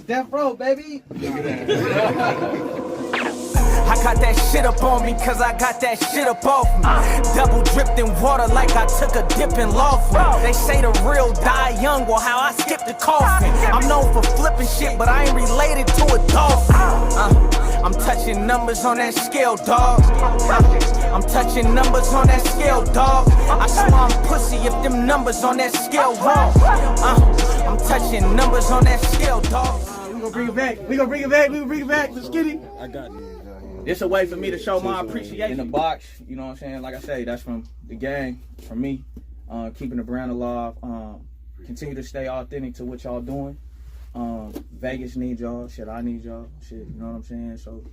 Death Row, baby. I got that shit up on me, cause I got that shit up off me. Double dripped in water like I took a dip in Laughlin. They say the real die young, well how I skipped the coffin. I'm known for flipping shit, but I ain't related to a dolphin. I'm touching numbers on that scale, dog. I'm touching numbers on that scale, dog. I swear I'm pussy if them numbers on that scale wrong. I'm touching numbers on that scale, dog. We gonna bring it back. We gonna bring it back. We gonna bring it back. Let's get it. I got you. It's a way for me to show my appreciation in the box. You know what I'm saying? Like I say, that's from the gang, from me. Keeping the brand alive. Continue to stay authentic to what y'all doing. Vegas need y'all. Shit, I need y'all. Shit, you know what I'm saying? So,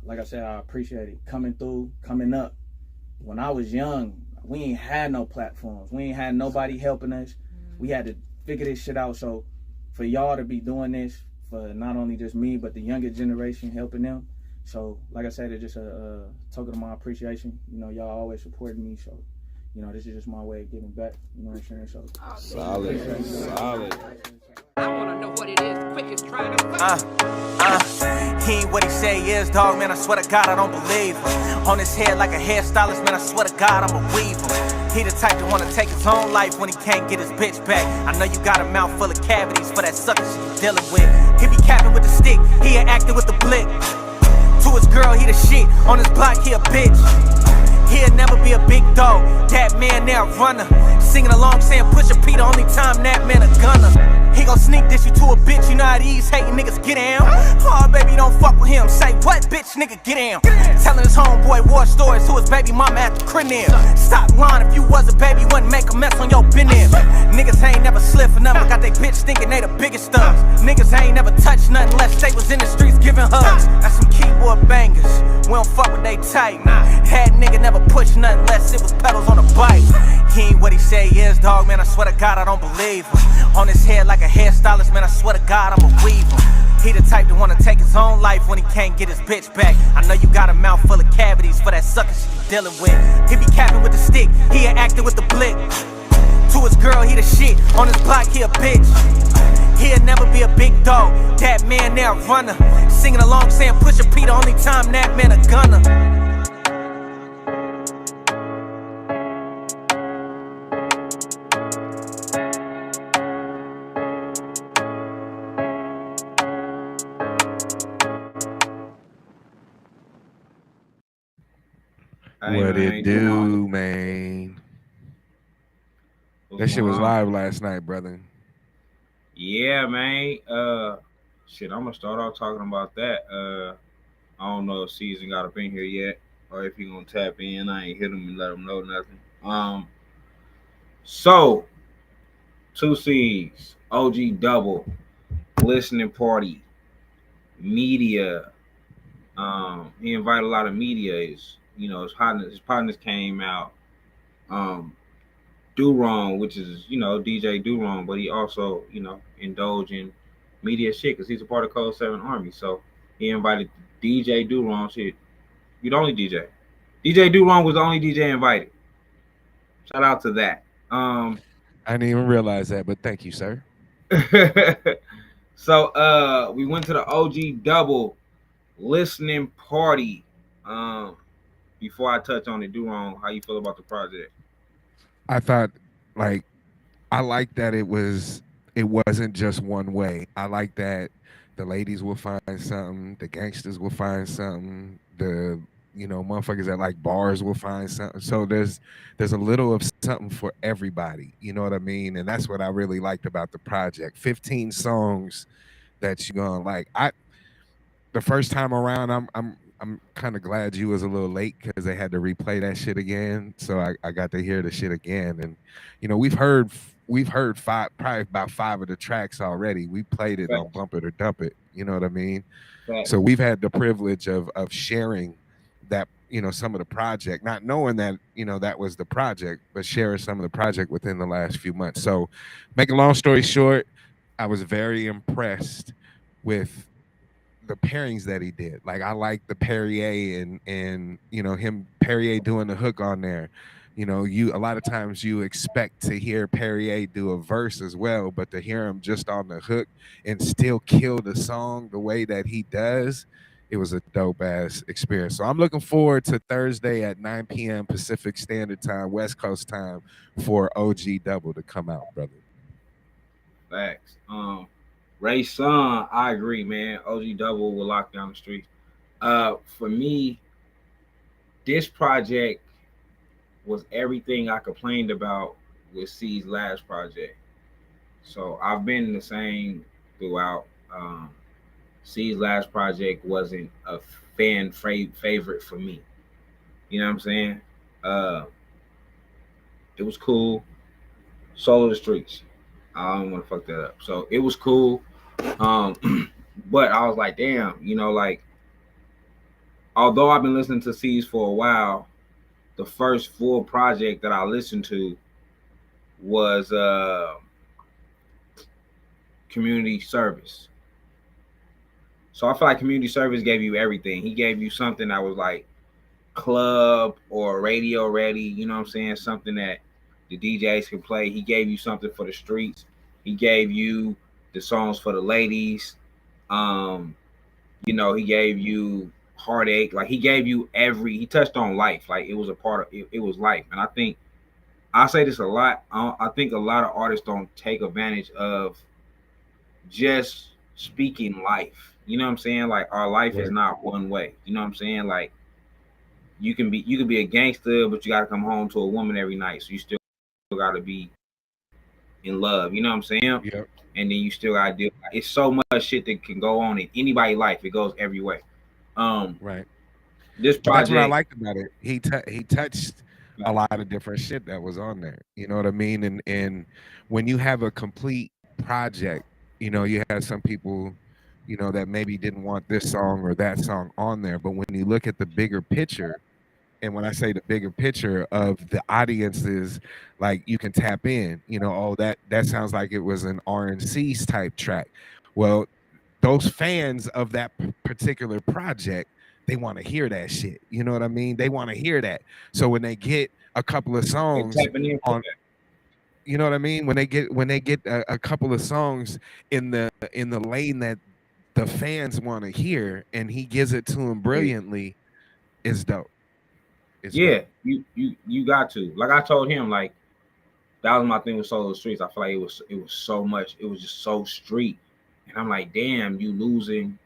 like I said, I appreciate it. Coming through, coming up. When I was young, we ain't had no platforms. We ain't had nobody helping us. We had to figure this shit out. So, for y'all to be doing this, for not only just me, but the younger generation, helping them. So, like I said, it's just a token of my appreciation. You know, y'all always supporting me, so, you know, this is just my way of giving back. You know what I'm saying? So, solid. I wanna know what it is, quickest trying to He ain't what he say he is, dog, man, I swear to God I don't believe him. On his head like a hairstylist, man, I swear to God I'm a weaver. He the type to wanna take his own life when he can't get his bitch back. I know you got a mouth full of cavities for that sucker shit you dealing with. He be capping with the stick, he ain't acting with the blick. To his girl, he the shit, on his block, he a bitch. He'll never be a big dog, that man there a runner. Singing along saying push a P, the only time that man a gunner. He gon' sneak dish you to a bitch, you know how these hating niggas get down. Oh baby, don't fuck with him, say what bitch nigga get down. Telling his homeboy war stories to his baby mama at the crib. Stop lying, if you was a baby, wouldn't make a mess on your business. Niggas ain't never slip for nothing, got they bitch thinking they the biggest thugs. Niggas ain't never touched nothing unless they was in the streets giving hugs. That's some keyboard bangers, we don't fuck with they type. Head nigga never push nothing unless it was pedals on a bike. He ain't what he say he is, dog, man, I swear to God I don't believe him. On his head like a hairstylist, man, I swear to God I'm a weaver. He the type to wanna take his own life when he can't get his bitch back. I know you got a mouth full of cavities for that sucker shit you dealing with. He be capping with the stick, he ain't acting with the blick. To his girl, he the shit, on his block, he a bitch. He'll never be a big dog, that man there a runner. Singing along saying push a P, the only time that man a gunner. What it do, man? That shit was live last night, brother. Yeah, man. Shit, I'm gonna start off talking about that. I don't know if Season got up in here yet, or if he gonna tap in. I ain't hit him and let him know nothing. So 2 C's, OG Double, listening party, media. He invited a lot of media. His partners came out. Dowrong, which is, DJ Dowrong, but he also, indulge in media shit because he's a part of Code 7 Army. So he invited DJ Dowrong. Shit, you the only DJ. DJ Dowrong was the only DJ invited. Shout out to that. I didn't even realize that, but thank you, sir. So we went to the OG Double listening party. Before I touch on it, Dowrong, how you feel about the project? I thought, I like that it wasn't just one way. I like that the ladies will find something, the gangsters will find something, the motherfuckers that like bars will find something. So there's a little of something for everybody. You know what I mean? And that's what I really liked about the project. 15 songs that you're gonna like. The first time around, I'm kind of glad you was a little late because they had to replay that shit again. So I got to hear the shit again. And we've heard probably about 5 of the tracks already. We played it on Bump It or Dump It. You know what I mean? Right. So we've had the privilege of sharing that, some of the project, not knowing that, that was the project, but sharing some of the project within the last few months. So make a long story short, I was very impressed with the pairings that he did. Like I like the Perrier and him Perrier doing the hook on there. You know, you a lot of times you expect to hear Perrier do a verse as well, but to hear him just on the hook and still kill the song the way that he does, it was a dope ass experience. So I'm looking forward to Thursday at 9 p.m. Pacific Standard Time, West Coast time, for OG Double to come out, brother. Facts. Ray Son, I agree, man. OG Double will lock down the streets. For me, this project was everything I complained about with C's last project. So I've been the same throughout. C's last project wasn't a favorite for me. You know what I'm saying? Uh, it was cool. Solo the Streets. I don't want to fuck that up. So it was cool. But I was like, damn, like, although I've been listening to C's for a while, the first full project that I listened to was Community Service. So I feel like Community Service gave you everything. He gave you something that was like club or radio ready, you know what I'm saying? Something that the DJs can play. He gave you something for the streets. He gave you the songs for the ladies. He gave you heartache. Like he gave you he touched on life. Like it was a part of it, it was life. And I say this a lot. I think a lot of artists don't take advantage of just speaking life. You know what I'm saying? Like our life is not one way. You know what I'm saying? Like you can be a gangster, but you gotta come home to a woman every night. So you still gotta be in love. You know what I'm saying? Yep. And then you still gotta deal. It's so much shit that can go on in anybody's life. It goes every way. Right. This But that's what I project, liked about it. He touched a lot of different shit that was on there. You know what I mean? And when you have a complete project, you have some people, that maybe didn't want this song or that song on there. But when you look at the bigger picture, and when I say the bigger picture of the audiences, like you can tap in, oh, that sounds like it was an RNC's type track. Well, those fans of that particular project, they want to hear that shit. You know what I mean? They want to hear that. So when they get a couple of songs on, you know what I mean? When they get a couple of songs in the lane that the fans want to hear, and he gives it to them brilliantly, it's dope. It's yeah, dope. you got to. Like I told him, like that was my thing with Solo Streets. I feel like it was so much. It was just so street, and I'm like, damn, you losing.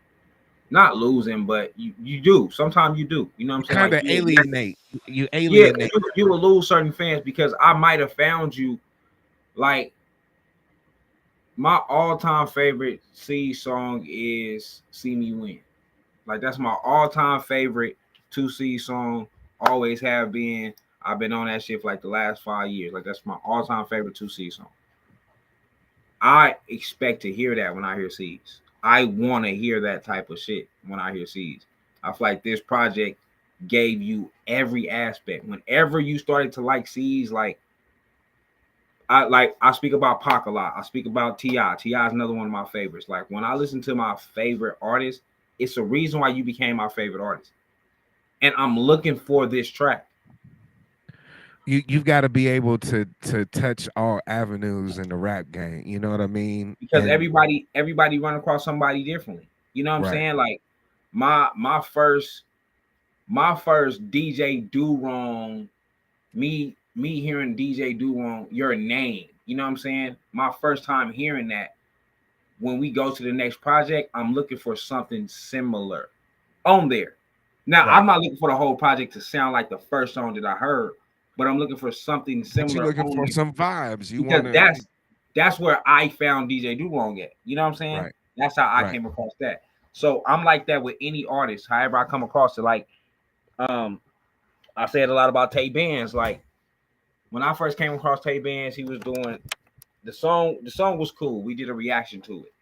Not losing, but you do. Sometimes you do. You know what I'm You saying? kind Like of alienate. You yeah, alienate. you will lose certain fans because I might have found you. Like my all-time favorite C song is "See Me Win." Like that's my all-time favorite 2C song. Always have been. I've been on that shit for like the last 5 years. Like that's my all-time favorite 2C song. I expect to hear that when I hear C's. I want to hear that type of shit when I hear C's. I feel like this project gave you every aspect. Whenever you started to like C's, I speak about Pac a lot. I speak about T.I. T.I. is another one of my favorites. Like when I listen to my favorite artist, it's a reason why you became my favorite artist. And I'm looking for this track. You've got to be able to touch all avenues in the rap game. You know what I mean? Because everybody run across somebody differently. You know what I'm saying? Like my first DJ Dowrong, me hearing DJ Dowrong, your name. You know what I'm saying? My first time hearing that. When we go to the next project, I'm looking for something similar on there. Now I'm not looking for the whole project to sound like the first song that I heard, but I'm looking for something But you're similar. looking for some vibes. You because want to. that's where I found DJ Dowrong at. You know what I'm saying? Right. That's how I came across that. So I'm like that with any artist. However I come across it, like I said a lot about Tay Bands. Like when I first came across Tay Bands, he was doing the song. The song was cool. We did a reaction to it.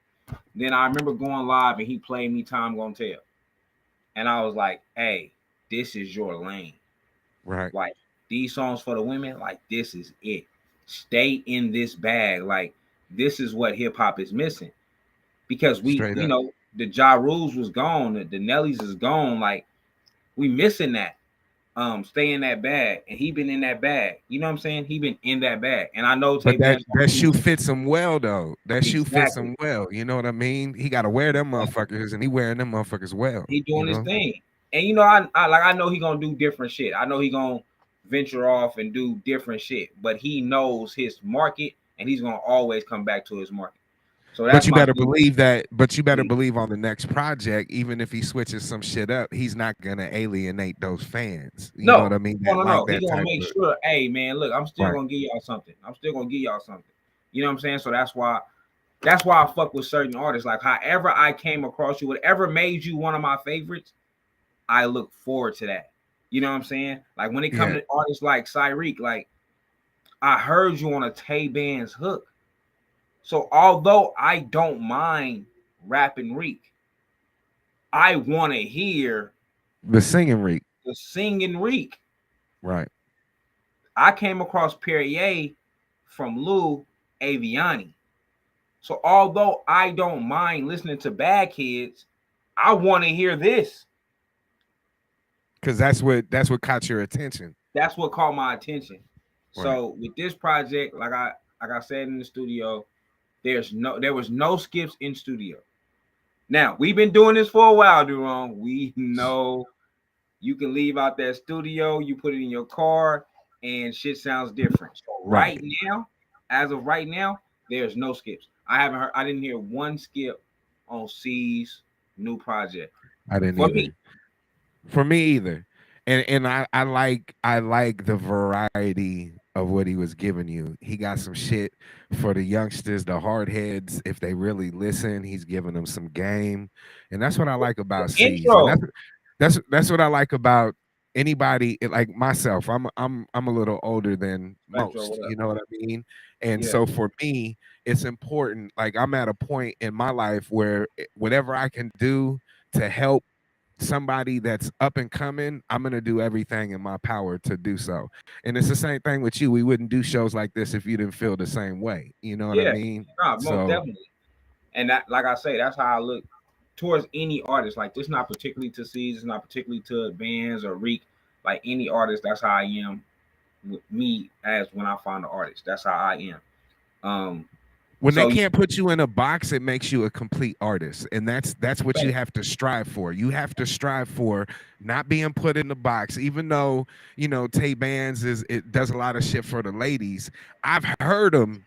Then I remember going live and he played me Time Gonna Tell. And I was like, hey, this is your lane. Right. Like these songs for the women, like this is it. Stay in this bag. Like this is what hip hop is missing. Because the Ja Rules was gone, the Nellies is gone. Like we missing that. stay in that bag, and he been in that bag. You know what I'm saying? He been in that bag, and I know Tay But that Bands that shoe fits him well though. That shoe fits exactly. him well. You know what I mean? He got to wear them motherfuckers, and he wearing them motherfuckers well. He You doing his know. thing, and you know, I know he gonna do different shit. I know he gonna venture off and do different shit, but he knows his market, and he's gonna always come back to his market. So But that's you my better thing. believe that. But you better believe on the next project, even if he switches some shit up, he's not gonna alienate those fans. You know what No, I mean? no, That no, like no. He that gonna type make of sure, hey man, look, I'm still right. gonna give y'all something. I'm still gonna give y'all something. You know what I'm saying? So that's why I fuck with certain artists. Like however I came across you, whatever made you one of my favorites, I look forward to that. You know what I'm saying? Like when it comes Yeah. to artists like Cyreek, like I heard you on a Tay Bands hook. So although I don't mind rapping Reek, I want to hear The singing Reek. the singing Reek. Right. I came across Perrier from Lou Aviani. So although I don't mind listening to Bad Kids, I want to hear this. Because that's what caught your attention. That's what caught my attention. Right. So with this project, like I said in the studio, there was no skips in studio. Now we've been doing this for a while, Dowrong. We know you can leave out that studio, you put it in your car, and shit sounds different. So Right. right now, as of right now, there's no skips. I didn't hear one skip on C's new project. I didn't For me, either. For me either. And I like the variety of what he was giving you. He got some shit for the youngsters, the hard heads. If they really listen, he's giving them some game. And that's what I like the about C's. And intro, that's what I like about anybody like myself. I'm a little older than Metro, most, what up? you know what I mean? And Yeah, so for me, it's important. Like I'm at a point in my life where whatever I can do to help somebody that's up and coming, I'm gonna do everything in my power to do so. And it's the same thing with you. We wouldn't do shows like this if you didn't feel the same way. You know what I yeah, mean? nah, most So definitely. And that, like I say, that's how I look towards any artist. Like this, not particularly to C's, it's not particularly to bands or Reek. Like any artist, that's how I am with me as when I find an artist. That's how I am. Um, when they so can't put you in a box, it makes you a complete artist. And that's what you have to strive for. You have to strive for not being put in the box, even though, Tay Bands it does a lot of shit for the ladies. I've heard them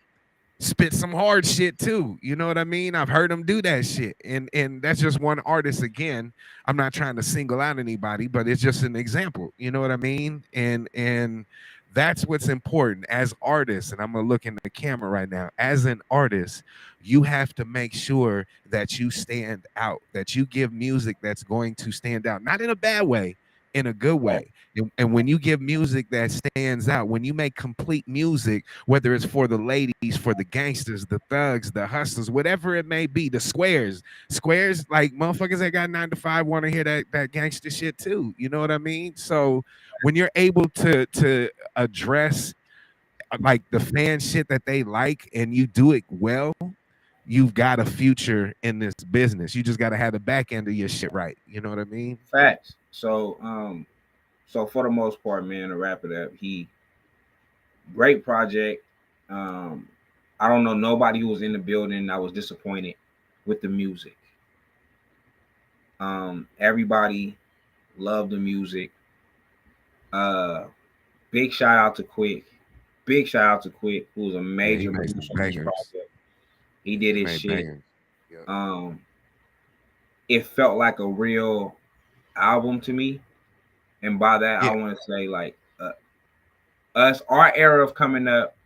spit some hard shit too. You know what I mean? I've heard him do that shit. And that's just one artist again. I'm not trying to single out anybody, but it's just an example. You know what I mean? And that's what's important as artists. And I'm gonna look in the camera right now. As an artist, you have to make sure that you stand out, that you give music that's going to stand out, not in a bad way, in a good way. And when you give music that stands out, when you make complete music, whether it's for the ladies, for the gangsters, the thugs, the hustlers, whatever it may be, the squares, like motherfuckers that got 9 to 5 want to hear that gangster shit too. You know what I mean? So when you're able to address like the fan shit that they like and you do it well, you've got a future in this business. You just got to have the back end of your shit right. You know what I mean? facts. So for the most part, man, to wrap it up, great project. Um, I don't know nobody who was in the building that was disappointed with the music. Everybody loved the music. Uh, big shout out to Quick. Big shout out to Quick, who was a Yeah, he major made some producer on this bangers. project. He did He his made shit. bangers. Yep. It felt like a real album to me, and by that Yeah. I want to say like our era of coming up.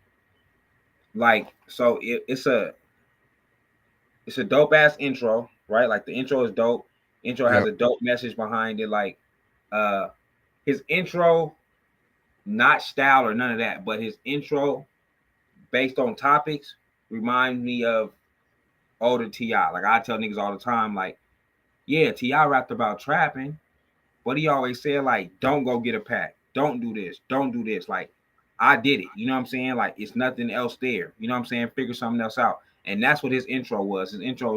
Like so, it's a dope ass intro, right? Like the intro is dope. Intro has Yep. a dope message behind it. Like uh, his intro, not style or none of that, but his intro based on topics remind me of older T.I. Like I tell niggas all the time, like, yeah, T.I. rapped about trapping, but he always said, like, don't go get a pack. Don't do this. Don't do this. Like, I did it. You know what I'm saying? Like, it's nothing else there. You know what I'm saying? Figure something else out. And that's what his intro was. His intro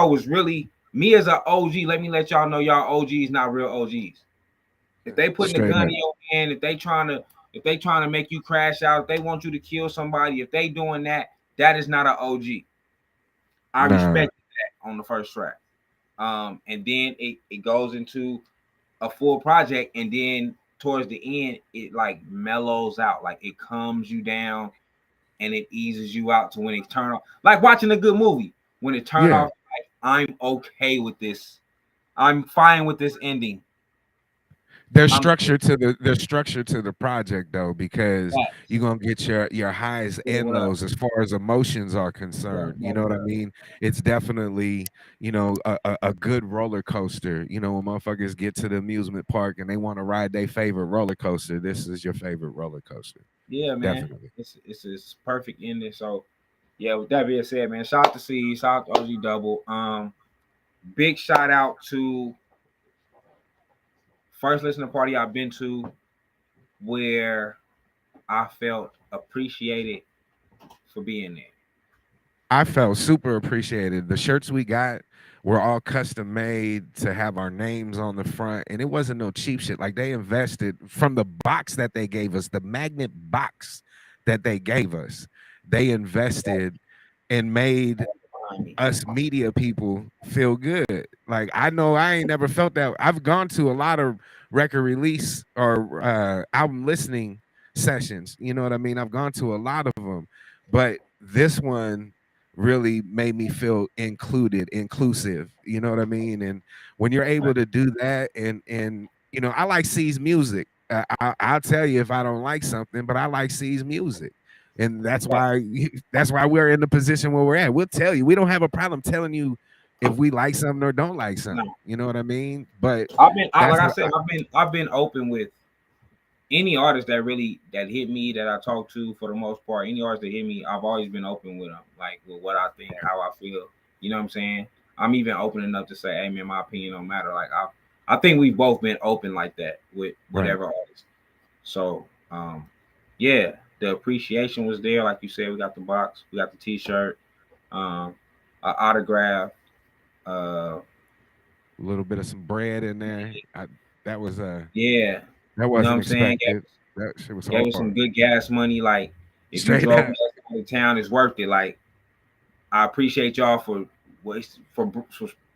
was really me as an OG. Let me let y'all know y'all OGs not real OGs. If they putting a Straight gun up. in your hand, if they trying to make you crash out, if they want you to kill somebody, if they doing that, that is not an OG. I Nah. respect that on the first track. And then it goes into a full project, and then towards the end, it like mellows out, like it calms you down and it eases you out to when it turn off, like watching a good movie. When it turn Yeah. off, like, I'm okay with this. I'm fine with this ending. I'm There's structure to the project though, because you're gonna get your highs and what up? lows as far as emotions are Yeah, concerned. You know what what I up? mean? It's definitely, a good roller coaster. When motherfuckers get to the amusement park and they want to ride their favorite roller coaster, this is your favorite roller coaster. Yeah, man. Definitely. It's perfect ending. So yeah, with that being said, man, shout out to C, shout out to OG Double. Big shout out to first listening party I've been to where I felt appreciated for being there. I felt super appreciated. The shirts we got were all custom made to have our names on the front, and it wasn't no cheap shit. Like they invested from the box that they gave us, the magnet box that they gave us. They invested and made Behind me. us media people feel good. Like I know I ain't never felt that. I've gone to a lot of record release or album listening sessions. You know what I mean? I've gone to a lot of them, but this one really made me feel included, inclusive. You know what I mean? And when you're able to do that, and I like C's music. I'll tell you if I don't like something, but I like C's music, and that's why we're in the position where we're at. We'll tell you. We don't have a problem telling you if we like something or don't like something. No. You know what I mean? But Like that's I said, I've been open with any artist that hit me, that I talk to for the most part. Any artist that hit me, I've always been open with them, like with what I think, how I feel. You know what I'm saying? I'm even open enough to say, hey man, my opinion don't matter. Like I think we've both been open like that with right. whatever artist. So yeah, the appreciation was there. Like you said, we got the box, we got the T-shirt, an autograph. Uh, A little bit of some bread in there. That was yeah, that you know what wasn't I'm saying. expected. That shit was Gave us some hard. good gas money. Like if you Straight drove up. me out of town, it's worth it. Like I appreciate y'all for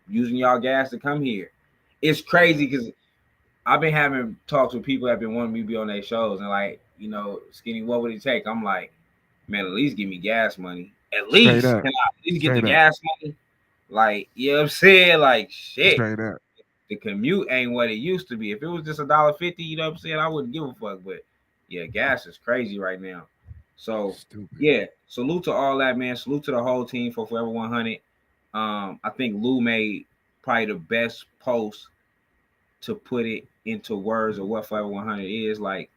using y'all gas to come here. It's crazy because I've been having talks with people that have been wanting me to be on their shows, and like, Skinny, what would it take? I'm like, man, at least give me gas money. At Straight least up. can I at least get the Straight up. gas money? Like, you know what I'm saying? Like shit. Straight up. The commute ain't what it used to be. If it was just $1.50, you know what I'm saying, I wouldn't give a fuck. But yeah, gas is crazy right now. So Stupid. yeah, salute to all that, man. Salute to the whole team for Forever 100. I think Lou made probably the best post to put it into words of what Forever 100 is. Like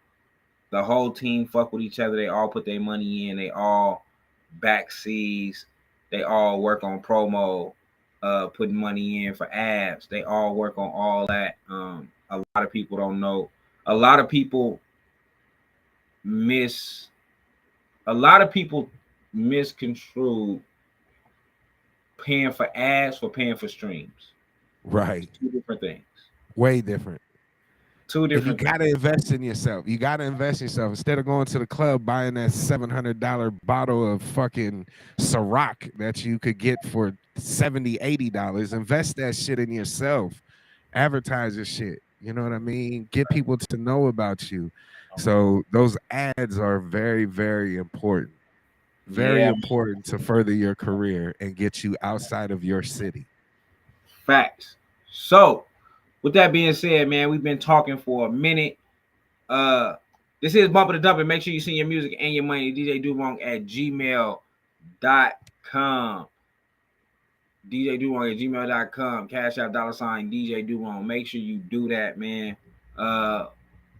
the whole team fuck with each other. They all put their money in. They all back seas. They all work on promo, putting money in for ads. They all work on all that. A lot of people don't know. A lot of people miss. A lot of people misconstrue paying for ads for paying for streams. Right. Two different things. Way different. Two And you different things. gotta invest in yourself. You gotta invest in yourself instead of going to the club buying that $700 bottle of fucking Ciroc that you could get for $70, $80. Invest that shit in yourself. Advertise your shit. You know what I mean? Get people to know about you. So those ads are very, very important. Very Yeah, important to further your career and get you outside of your city. facts. So, with that being said, man, we've been talking for a minute. This is Bumper the Dumper. Make sure you send your music and your money to DJ Dowrong at gmail.com. DJ Dowrong at gmail.com. Cash out $ DJ Dowrong. Make sure you do that, man.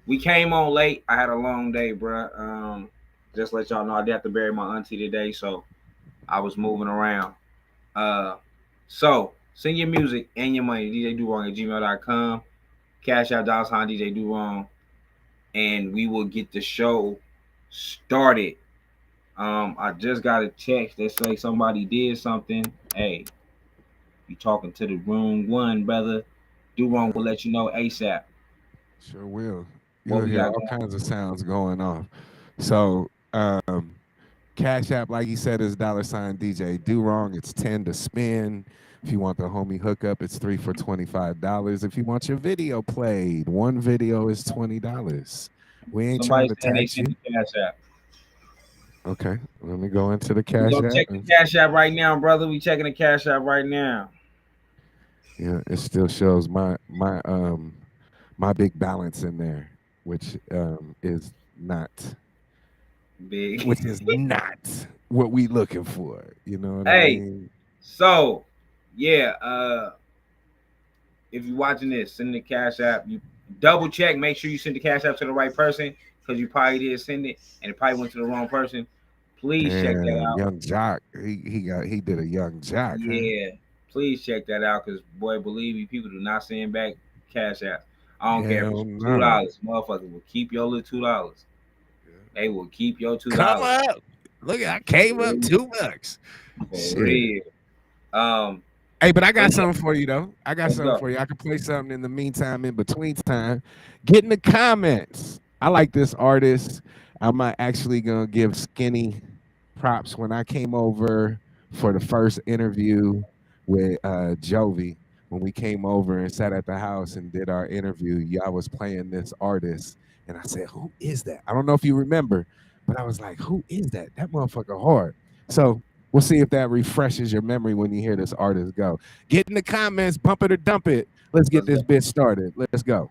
We came on late. I had a long day, bro. Just let y'all know, I did have to bury my auntie today, so I was moving around. So send your music and your money to DJ Dowrong at gmail.com. Cash out $ DJ Dowrong, and we will get the show started. I just got a text that say somebody did something. Hey, you talking to the wrong one, brother. Dowrong will let you know ASAP. Sure will. What You'll we hear got all going? kinds of sounds going off. So, Cash App, like he said, is $ DJ Dowrong. It's 10 to spin. If you want the homie hookup, it's 3 for $25. If you want your video played, one video is $20. We ain't trying Somebody to saying they tax sent you. the cash app. Okay, let me go into the We Cash gonna App. check the cash app right now, brother. We checking the cash app right now. Yeah, it still shows my big balance in there, which Big. is not what we looking for. You know what I Hey, mean? so yeah, if you're watching this, send the cash app. You double check, make sure you send the cash app to the right person because you probably did send it and it probably went to the wrong person. Please check that Damn, out. young jock. He did a young jock, huh? Yeah, please check that out because boy, believe me, people do not send back cash apps. I don't care if Hell it's two no. dollars. Motherfuckers will keep your little $2. They will keep your Come $2 up. Look, I came up $2. for Shit. real. Um, Hey, but I but got yeah, something for you though. I got let's something go. for you. I can play something in the meantime, in between time. Get in the comments. I like this artist. I'm actually gonna give Skinny props when I came over for the first interview with Jovi. When we came over and sat at the house and did our interview, y'all was playing this artist, and I said, "Who is that?" I don't know if you remember, but I was like, "Who is that? That motherfucker hard." So we'll see if that refreshes your memory when you hear this artist go. Get in the comments, bump it or dump it. Let's get Let's this go. bit started. Let's go.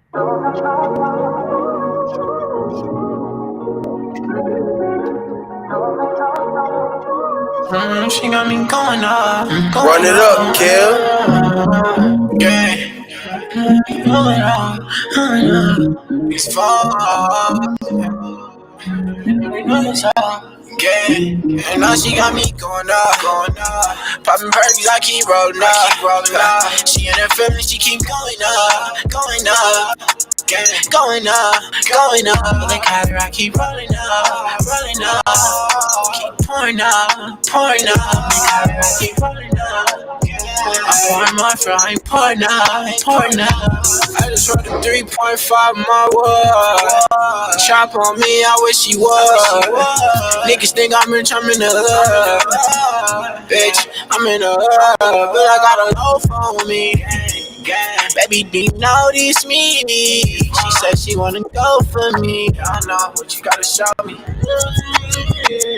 She got me going up. Run it up, Kill. Yeah. Going up. It's fall. We know it's up. Yeah. And now she got me going up. Popping perks, I keep rolling up. She in her feelings, she keep going up. Yeah. Going up. Like how I keep rolling up. Keep pouring up. Like how I keep rolling up. I'm pouring more for I'm pouring up. I just wrote a 3.5 my word. Chop on me, I wish he would. Niggas think I'm rich, I'm in the hood. Bitch, I'm in the hood, but I got a low phone on me. Baby, do you notice me? She said she wanna go for me. I know what you gotta show me.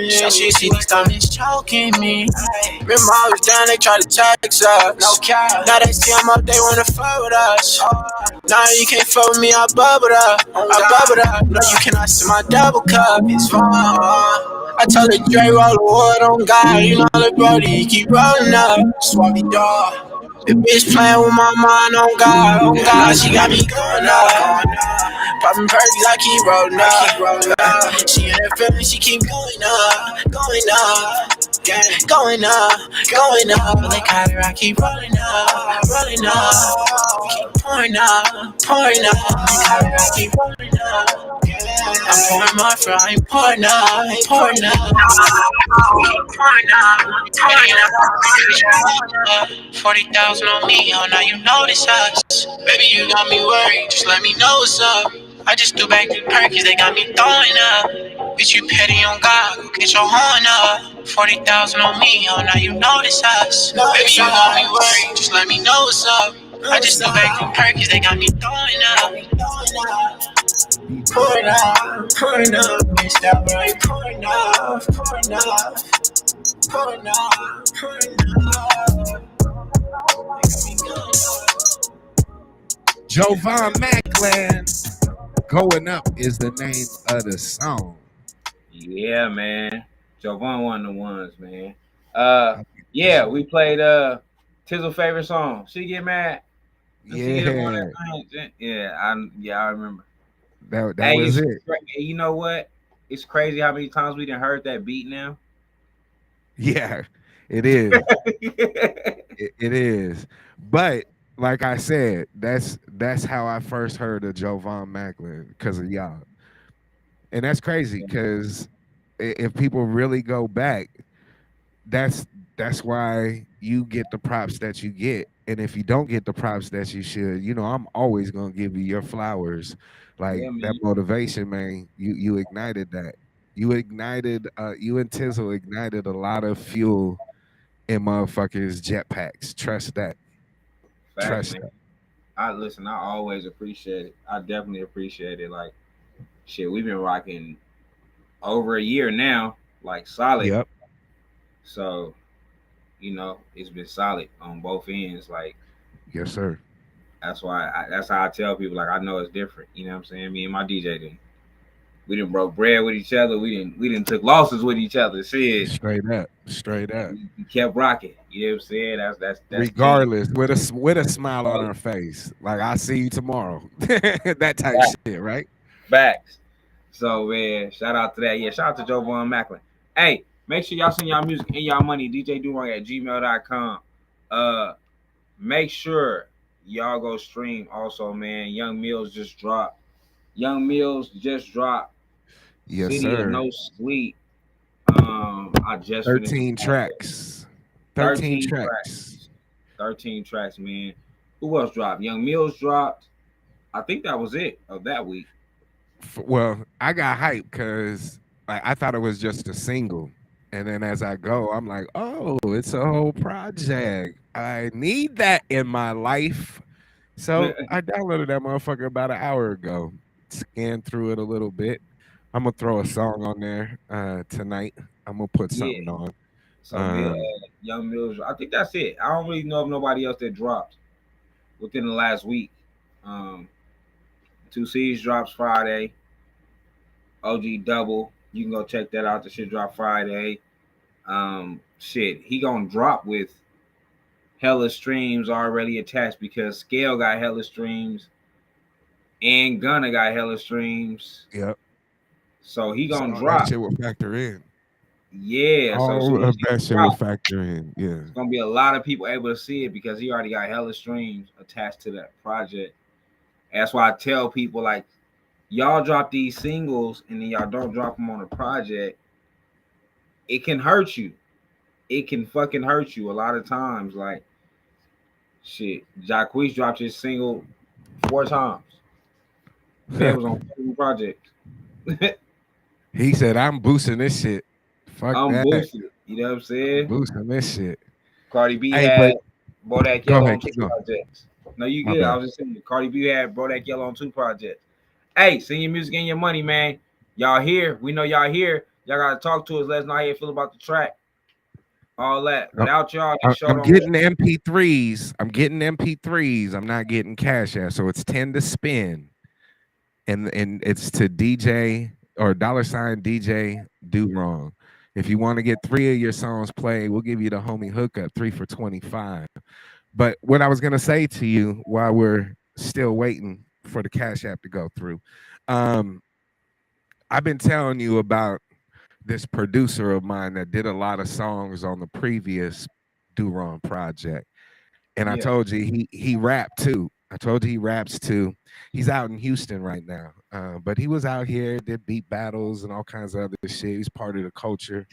She see these diamonds choking me. Remember I was down, they tried to text us. No cap. Now they see I'm up, they wanna fuck with us. Now you can't fuck with me, I bubbled up. No, you cannot see my double cup. It's fine. I tell the Dre roll the wood on God. You know the brody, he keep rolling up. Swabby dog. The bitch playing with my mind on God, she got me going up. Popping perks, I keep rolling up. She in her feelings, she keep going up. Yeah, going up. Like how I keep rolling up. Keep pouring up. Like how I keep rolling up. I'm pouring more for I'm pouring up. 40,000 on me, oh now you notice us. Baby, you got me worried, just let me know what's up. I just threw back the perkins, they got me throwing up. Bitch, you petty on God, go get your horn up. 40,000 on me, oh now you notice us. Baby, you got me worried, just let me know what's up. I just threw back the perkins, they got me throwing up. Pouring up, it's that right, pouring up. Jovan Macklin. Going Up is the name of the song. Yeah, man. Jovan one of the ones, man. I like that Yeah, shit. we played Tizzle's favorite song. She get mad. Does she get up on Yeah, that thing? Yeah, I remember. that Hey, was it. you know what? It's crazy how many times we done heard that beat now. Yeah, it is. It is. But like I said, that's how I first heard of Jovan Macklin because of y'all. And that's crazy because if people really go back, that's that's why you get the props that you get. And if you don't get the props that you should, I'm always gonna give you your flowers. Like Yeah, that man. motivation, man. You ignited that. You and Tizzle ignited a lot of fuel in motherfuckers' jetpacks. Trust that. Facts, Trust man. that. I always appreciate it. I definitely appreciate it. Like shit, we've been rocking over a year now, like solid. Yep. So, it's been solid on both ends. Like Yes, sir. that's how I tell people, like I know it's different. You know what I'm saying? Me and my DJ we didn't broke bread with each other. We didn't took losses with each other. Shit. Straight up. Straight up. We kept rocking. You know what I'm saying? That's key. Regardless, with a smile on her face. Like I see you tomorrow. That type shit, right? Facts. So man, shout out to that. Yeah, shout out to Joe Von Macklin. Hey, make sure y'all send y'all music and y'all money, djdurong@gmail.com. Make sure y'all go stream also, man. Young Mills just dropped. Yes, City of sir. No Sleep. I just finished 13 tracks. 13 13 tracks. tracks. 13 tracks, man. Who else dropped? Young Mills dropped. I think that was it of that week. Well, I got hyped because I thought it was just a single. And then as I go, I'm like, oh, it's a whole project. I need that in my life. So I downloaded that motherfucker about an hour ago. Scanned through it a little bit. I'm gonna throw a song on there tonight. I'm gonna put something on. So Young Mills, I think that's it. I don't really know of nobody else that dropped within the last week. Two C's drops Friday. OG Double, you can go check that out. The shit dropped Friday. Shit, he gonna drop with hella streams already attached because Scale got hella streams and Gunna got hella streams. Yep. So he gonna all drop. That shit will factor in. Yeah. All of that shit will factor in. Yeah. It's gonna be a lot of people able to see it because he already got hella streams attached to that project. That's why I tell people, like, y'all drop these singles and then y'all don't drop them on a project. It can hurt you. It can fucking hurt you a lot of times. Like, shit, Jacquees dropped his single 4 times. That was on 2 projects. He said, I'm boosting this shit. Fuck I'm that. boosting it. You know what I'm saying? I'm boosting this shit. Cardi B had Bodak Yellow on 2 projects. No, you good. I was just saying, Cardi B had Bodak Yellow on 2 projects. Hey, send your music and your money, man. Y'all here. We know y'all here. Y'all got to talk to us. Let us know how you feel about the track. All that. Without y'all, I'm getting MP3s. I'm getting MP3s. I'm not getting cash app. So it's 10 to spin. And it's to DJ or $ DJ Dowrong. If you want to get 3 of your songs played, we'll give you the homie hookup, 3 for $25. But what I was gonna say to you while we're still waiting for the cash app to go through, I've been telling you about this producer of mine that did a lot of songs on the previous Dowrong project. And I told you he rapped too. I told you he raps too. He's out in Houston right now. But he was out here, did beat battles and all kinds of other shit. He's part of the culture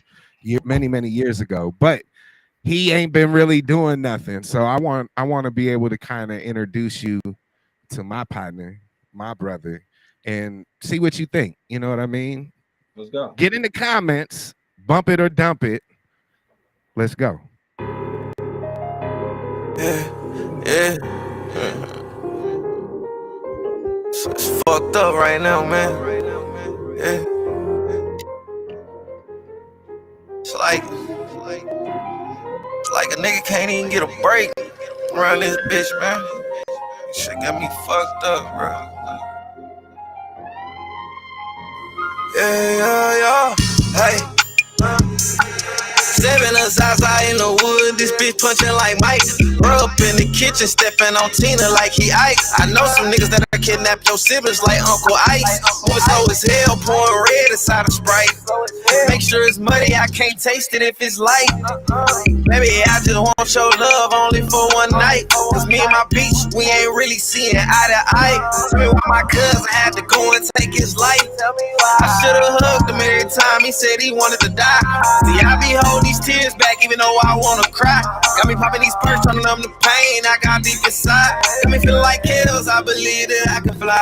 many, many years ago. But he ain't been really doing nothing. So I want to be able to kind of introduce you to my partner, my brother, and see what you think. You know what I mean? Let's go. Get in the comments, bump it or dump it. Let's go. Yeah. It's fucked up right now, man. Yeah. It's like a nigga can't even get a break around this bitch, man. Shit got me fucked up, bro. Yeah. Hey. Stepping us outside in the wood, this bitch punching like Mike. Roll up in the kitchen, stepping on Tina like he Ike. I know some niggas that kidnap your siblings like Uncle Ice. Moving slow as hell, pouring red inside of Sprite. Make sure it's muddy, I can't taste it if it's light. Maybe I just want your love only for one night. Cause me and my bitch, we ain't really seeing eye to eye. Tell me why my cousin had to go someone take his life. I should've hugged him every time he said he wanted to die. See, I be holding these tears back even though I wanna cry. Got me popping these perks, trying to numb the pain I got deep inside. Got me feeling like hills, I believe that I can fly.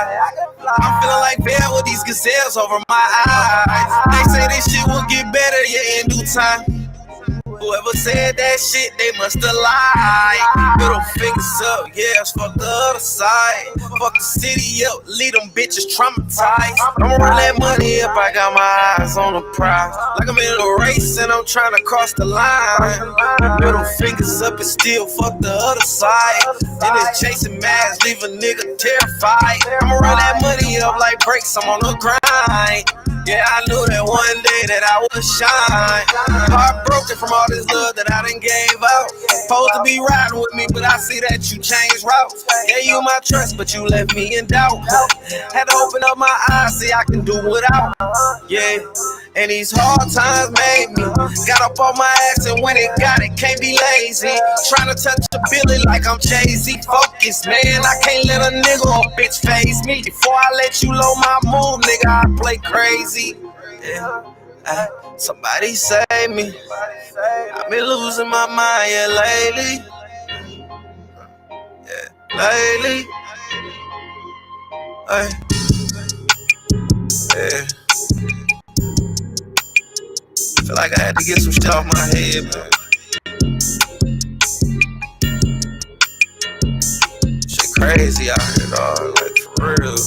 I'm feeling like Bell with these gazelles over my eyes. They say this shit will get better, yeah, in due time. Whoever said that shit, they must have lied. Middle fingers up, yeah, fuck the other side. Fuck the city up, leave them bitches traumatized. I'ma run that money up, I got my eyes on the prize. Like I'm in a race and I'm trying to cross the line. Middle fingers up and still fuck the other side. Then it's chasing mags, leave a nigga terrified. I'ma run that money up like brakes, I'm on the grind. Yeah, I knew that one day that I would shine. Heartbroken from all this love that I done gave out. Supposed to be riding with me, but I see that you changed routes. Gave you my trust, but you left me in doubt. Had to open up my eyes, see I can do without. Yeah, and these hard times made me got up on my ass, and when it got it, can't be lazy. Trying to touch a Billy like I'm Jay-Z. Focus, man, I can't let a nigga or bitch phase me. Before I let you load my move, nigga, I play crazy. Yeah, somebody save me. I've been losing my mind, yeah, lately. Yeah, lately. Yeah. Feel like I had to get some shit off my head, man. Shit crazy out here, dog. Like, for real.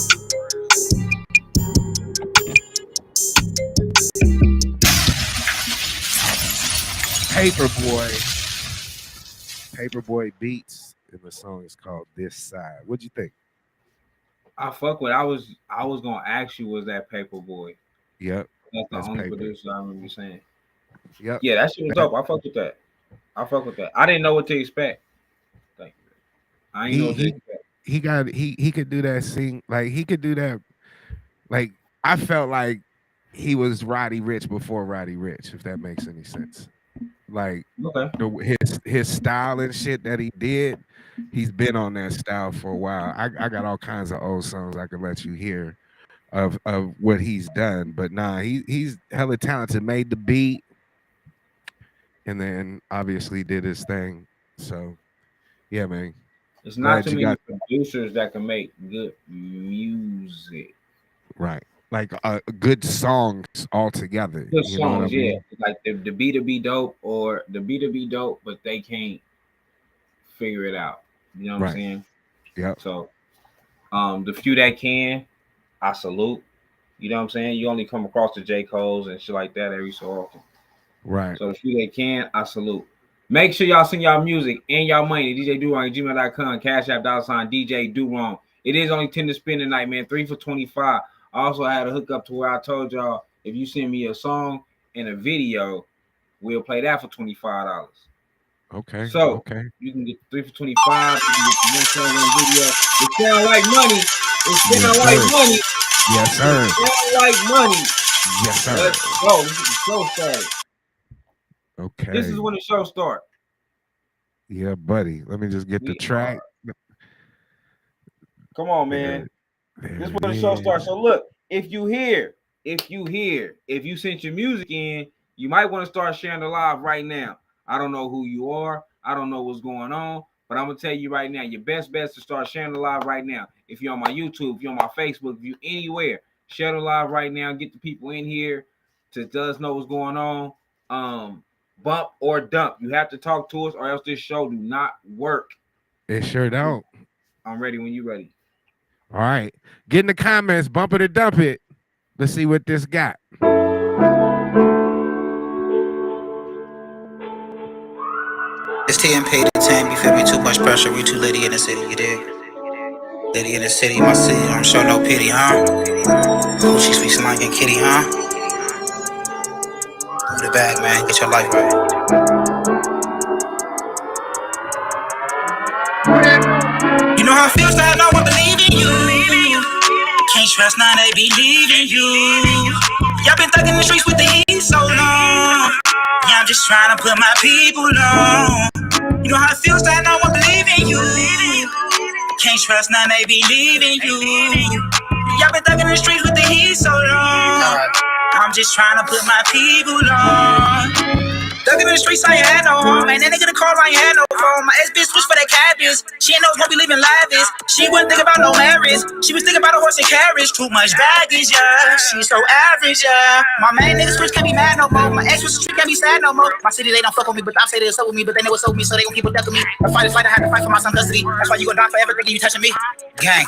Paperboy Beats, and the song is called This Side. What'd you think? I fuck with. I was gonna ask you, was that Paperboy? Yep. That's the only producer I remember you saying. Yep. Yeah, that shit was dope. I fuck with that. I didn't know what to expect. Thank you. I didn't know what to expect. He could do that he could do that. Like, I felt like he was Roddy Ricch before Roddy Ricch, if that makes any sense. Like, okay. his style and shit that he did, he's been on that style for a while. I got all kinds of old songs I could let you hear of what he's done, but nah, he's hella talented. Made the beat, and then obviously did his thing. So yeah, man. It's not too many producers that can make good music. Right. Like good songs altogether. Good songs, yeah. Like the beat to be dope, or the beat to be dope, but they can't figure it out. You know what I'm saying? Yeah. So the few that can, I salute. You know what I'm saying? You only come across the J. Cole's and shit like that every so often. Right. So the few that can, I salute. Make sure y'all send y'all music and y'all money to DJDowrong@gmail.com, Cash App, $DJ Dowrong. It is only 10 to spend tonight, man. 3 for $25. I also had a hookup to where I told y'all, if you send me a song and a video, we'll play that for $25. Okay. So you can get 3 for $25. You can get the one song and video. It sound like money. It sound like money. Yes, sir. It sound like money. Yes, sir. Let's go. This is the show started. Okay. This is when the show starts. Yeah, buddy. Let me just get the track. Come on, man. This is when the show starts. So look, if you sent your music in, you might want to start sharing the live right now. I don't know who you are. I don't know what's going on, but I'm gonna tell you right now, your best bet is to start sharing the live right now. If you're on my YouTube, if you're on my Facebook, if you're anywhere, share the live right now. Get the people in here to let us know what's going on. Bump or dump. You have to talk to us, or else this show do not work. It sure don't. I'm ready when you're ready. All right. Get in the comments, bump it or dump it. Let's see what this got. It's TMP the team, you feel me? Too much pressure, we too litty in the city, you dig? Litty in the city, my city, don't show no pity, huh? Coochie sweet slang and kitty, huh? Do the bag, man, get your life right. You know how it feels to have no one believe in you. Can't trust now they be leaving you. Y'all been thugging the streets with the heat so long. Yeah, I'm just trying to put my people on. You know how it feels to have no one believe in you. Can't trust now they be leaving you. Y'all been thugging in the streets with the heat so long. I'm just trying to put my people on. Thugging in the streets, I ain't had no home. Man, that nigga the car, I ain't had no phone. My ex-bitch switched for that cabbage. She ain't know gonna be living lavish. She wasn't thinking about no marriage. She was thinking about a horse and carriage. Too much baggage, yeah. She's so average, yeah. My main nigga switch can't be mad no more. My ex was the street can't be sad no more. My city, they don't fuck with me, but I say they'll fuck with me, but they know what's up with me, so they gon' keep ducking me. The fight is fight, I had to fight for my son custody. That's why you gon' die forever thinking you touching me. Gang,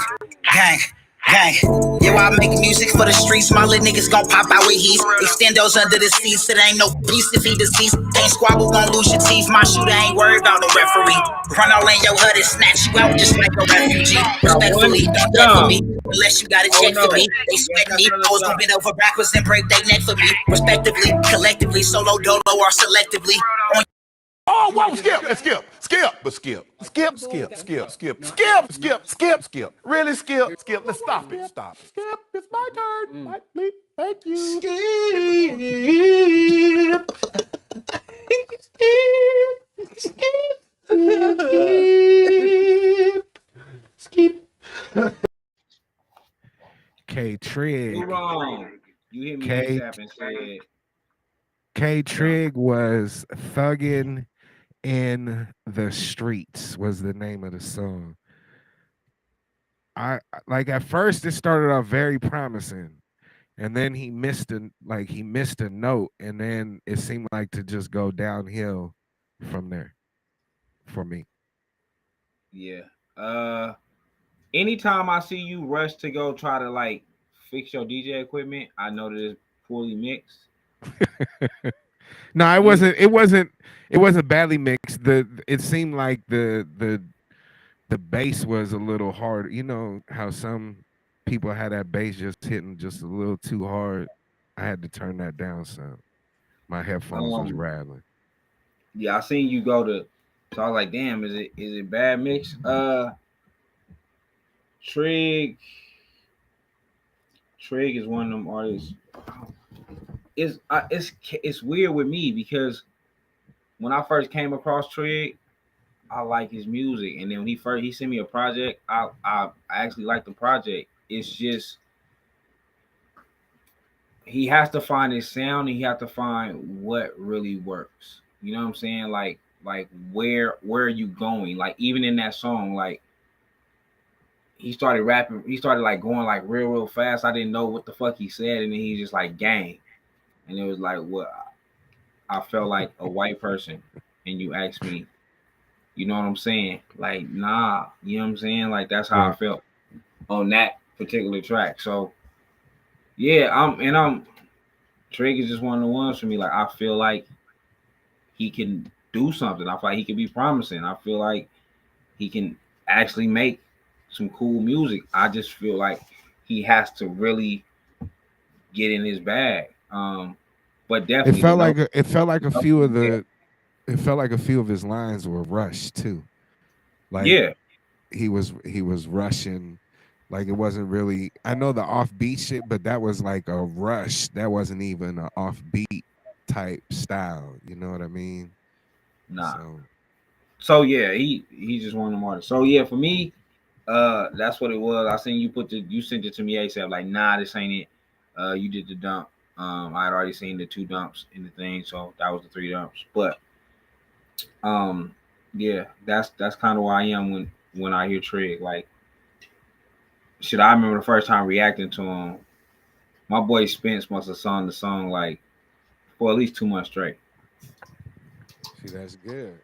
gang. Gang, yeah, I make music for the streets. My little niggas gon' pop out with heat. Extendos under the seats, it ain't no peace if he deceased. Ain't squabble, won't lose your teeth. My shooter ain't worried about no referee. Run all in your hood and snatch you out just like a refugee. Respectfully, don't death for me unless you got a check for me. They sweat me, hoes gon' bend over backwards and break their neck for me. Respectively, collectively, solo, dolo, or selectively. Oh, whoa, skip. Really, skip. Let's stop it. Skip, it's my turn. Mike, please. Thank you. Skip. K Trig. Dowrong. You hear me ASAP and said K Trig was thuggin' in the streets was the name of the song. I like at first it started off very promising, and then he missed a note, and then it seemed like to just go downhill from there for me. yeah. Anytime I see you rush to go try to like fix your DJ equipment, I know that it's poorly mixed. No, it wasn't. It wasn't. It wasn't badly mixed. It seemed like the bass was a little hard. You know how some people had that bass just hitting just a little too hard. I had to turn that down some. My headphones was rattling. Yeah, I seen you go to. So I was like, damn, is it bad mix? Trig is one of them artists. It's weird with me because when I first came across Trig, I like his music, and then when he sent me a project, I actually like the project. It's just he has to find his sound, and he has to find what really works. You know what I'm saying? Like where are you going? Like even in that song, like he started rapping, he started like going like real fast. I didn't know what the fuck he said, and then he just like gang, and it was like what I felt like a white person, and you asked me, you know what I'm saying? Like nah, you know what I'm saying? Like that's how I felt on that particular track. So yeah, Drake is just one of the ones for me. Like I feel like he can do something. I feel like he can be promising. I feel like he can actually make some cool music. I just feel like he has to really get in his bag. But definitely, it felt like a few of his lines were rushed too. Like he was rushing. Like it wasn't really. I know the offbeat shit, but that was like a rush. That wasn't even an offbeat type style. You know what I mean? Nah. So yeah, he's just one of them artists. So yeah, for me, that's what it was. I seen you sent it to me ASAP. Like, nah, this ain't it. You did the dump. I had already seen the 2 dumps in the thing, so that was the 3 dumps. But yeah, that's kind of where I am when I hear Trig. Like, shit, I remember the first time reacting to him. My boy Spence must have sung the song like for at least 2 months straight. See, that's good.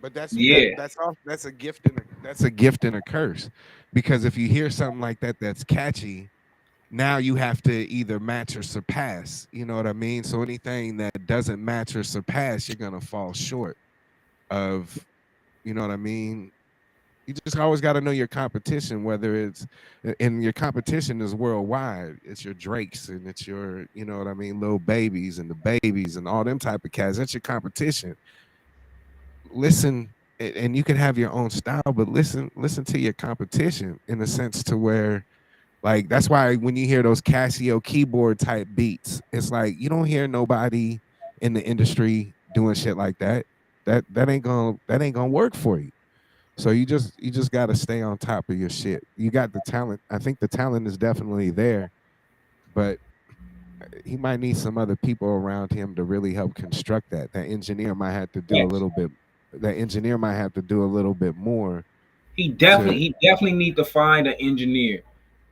But that's a gift and a curse, because if you hear something like that that's catchy, now you have to either match or surpass. You know what I mean? So anything that doesn't match or surpass, you're gonna fall short of. You know what I mean? You just always got to know your competition, whether it's, and your competition is worldwide. It's your Drakes and it's your, you know what I mean, Lil Babies and the Babies and all them type of cats. That's your competition. Listen, and you can have your own style, but listen to your competition in a sense to where, like, that's why when you hear those Casio keyboard type beats, it's like you don't hear nobody in the industry doing shit like that. That ain't gonna work for you. So you just got to stay on top of your shit. You got the talent. I think the talent is definitely there, but he might need some other people around him to really help construct that. That engineer might have to do a Yes. little bit. That engineer might have to do a little bit more He to. definitely need to find an engineer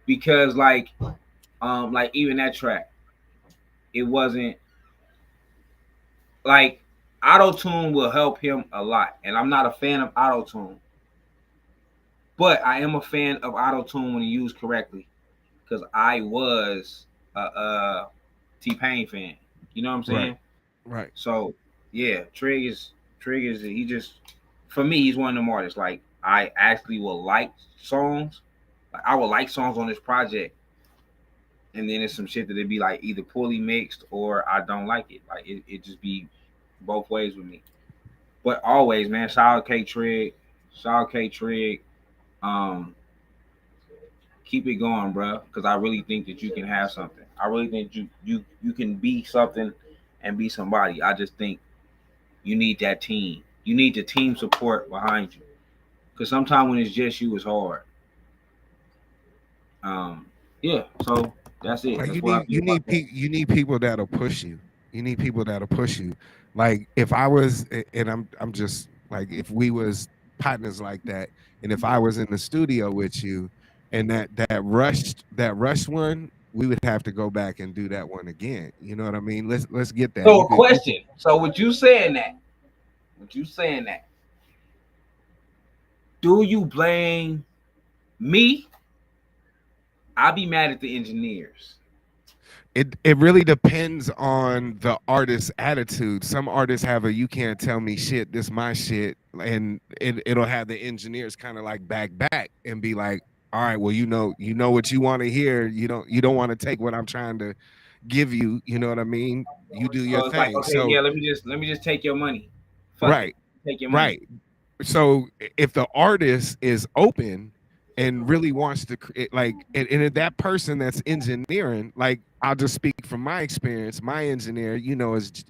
because like even that track, it wasn't like auto tune will help him a lot, and I'm not a fan of auto tune, but I am a fan of auto tune when used correctly because I was a T Pain fan. You know what I'm Right. saying? Right. So yeah, Trig is he just for me he's one of them artists like I actually will like songs. Like I would like songs on this project, and then it's some shit that it'd be like either poorly mixed or I don't like it. Like it just be both ways with me. But always, man, shout out K Trig. Um, keep it going, bro, because I really think that you can have something. I really think you can be something and be somebody. I just think you need that team. You need the team support behind you. Because sometimes when it's just you, it's hard. Um, yeah. So that's it. Like That's what I feel about that. you need people that'll push you. You need people that'll push you. Like if I was, and I'm just like if we was partners like that, and if I was in the studio with you, and that rush one, we would have to go back and do that one again. You know what I mean? Let's get that. So You a could question. So with you saying that, do you blame me? I'll be mad at the engineers. it really depends on the artist's attitude. Some artists have a "you can't tell me shit, this my shit," and it'll have the engineers kind of like back and be like, "All right, well, you know what you want to hear. You don't want to take what I'm trying to give you. You know what I mean? You do your So it's like, thing." okay, So yeah, let me just take your money. Fuck it, right, take your money. right. So if the artist is open and really wants to create like and if that person that's engineering, like I'll just speak from my experience, my engineer,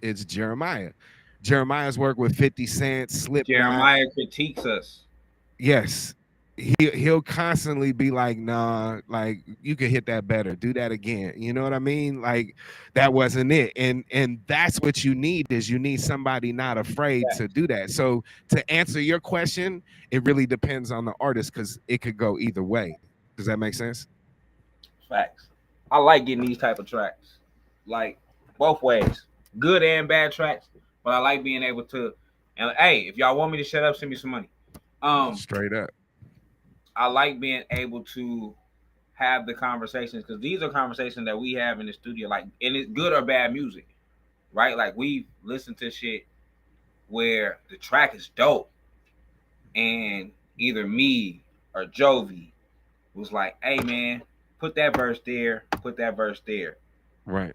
is Jeremiah's worked with 50 Cent, Slipknot. Jeremiah critiques us. Yes. He'll constantly be like, nah, like you could hit that better, do that again. You know what I mean? Like that wasn't it. And that's what you need is you need somebody not afraid to do that. So to answer your question, it really depends on the artist because it could go either way. Does that make sense? Facts. I like getting these type of tracks, like both ways, good and bad tracks. But I like being able to. And hey, if y'all want me to shut up, send me some money. Um, Straight up. I like being able to have the conversations because these are conversations that we have in the studio, like, and it's good or bad music, right? Like we listen to shit where the track is dope, and either me or Jovi was like, "Hey man, put that verse there, put that verse there. Right.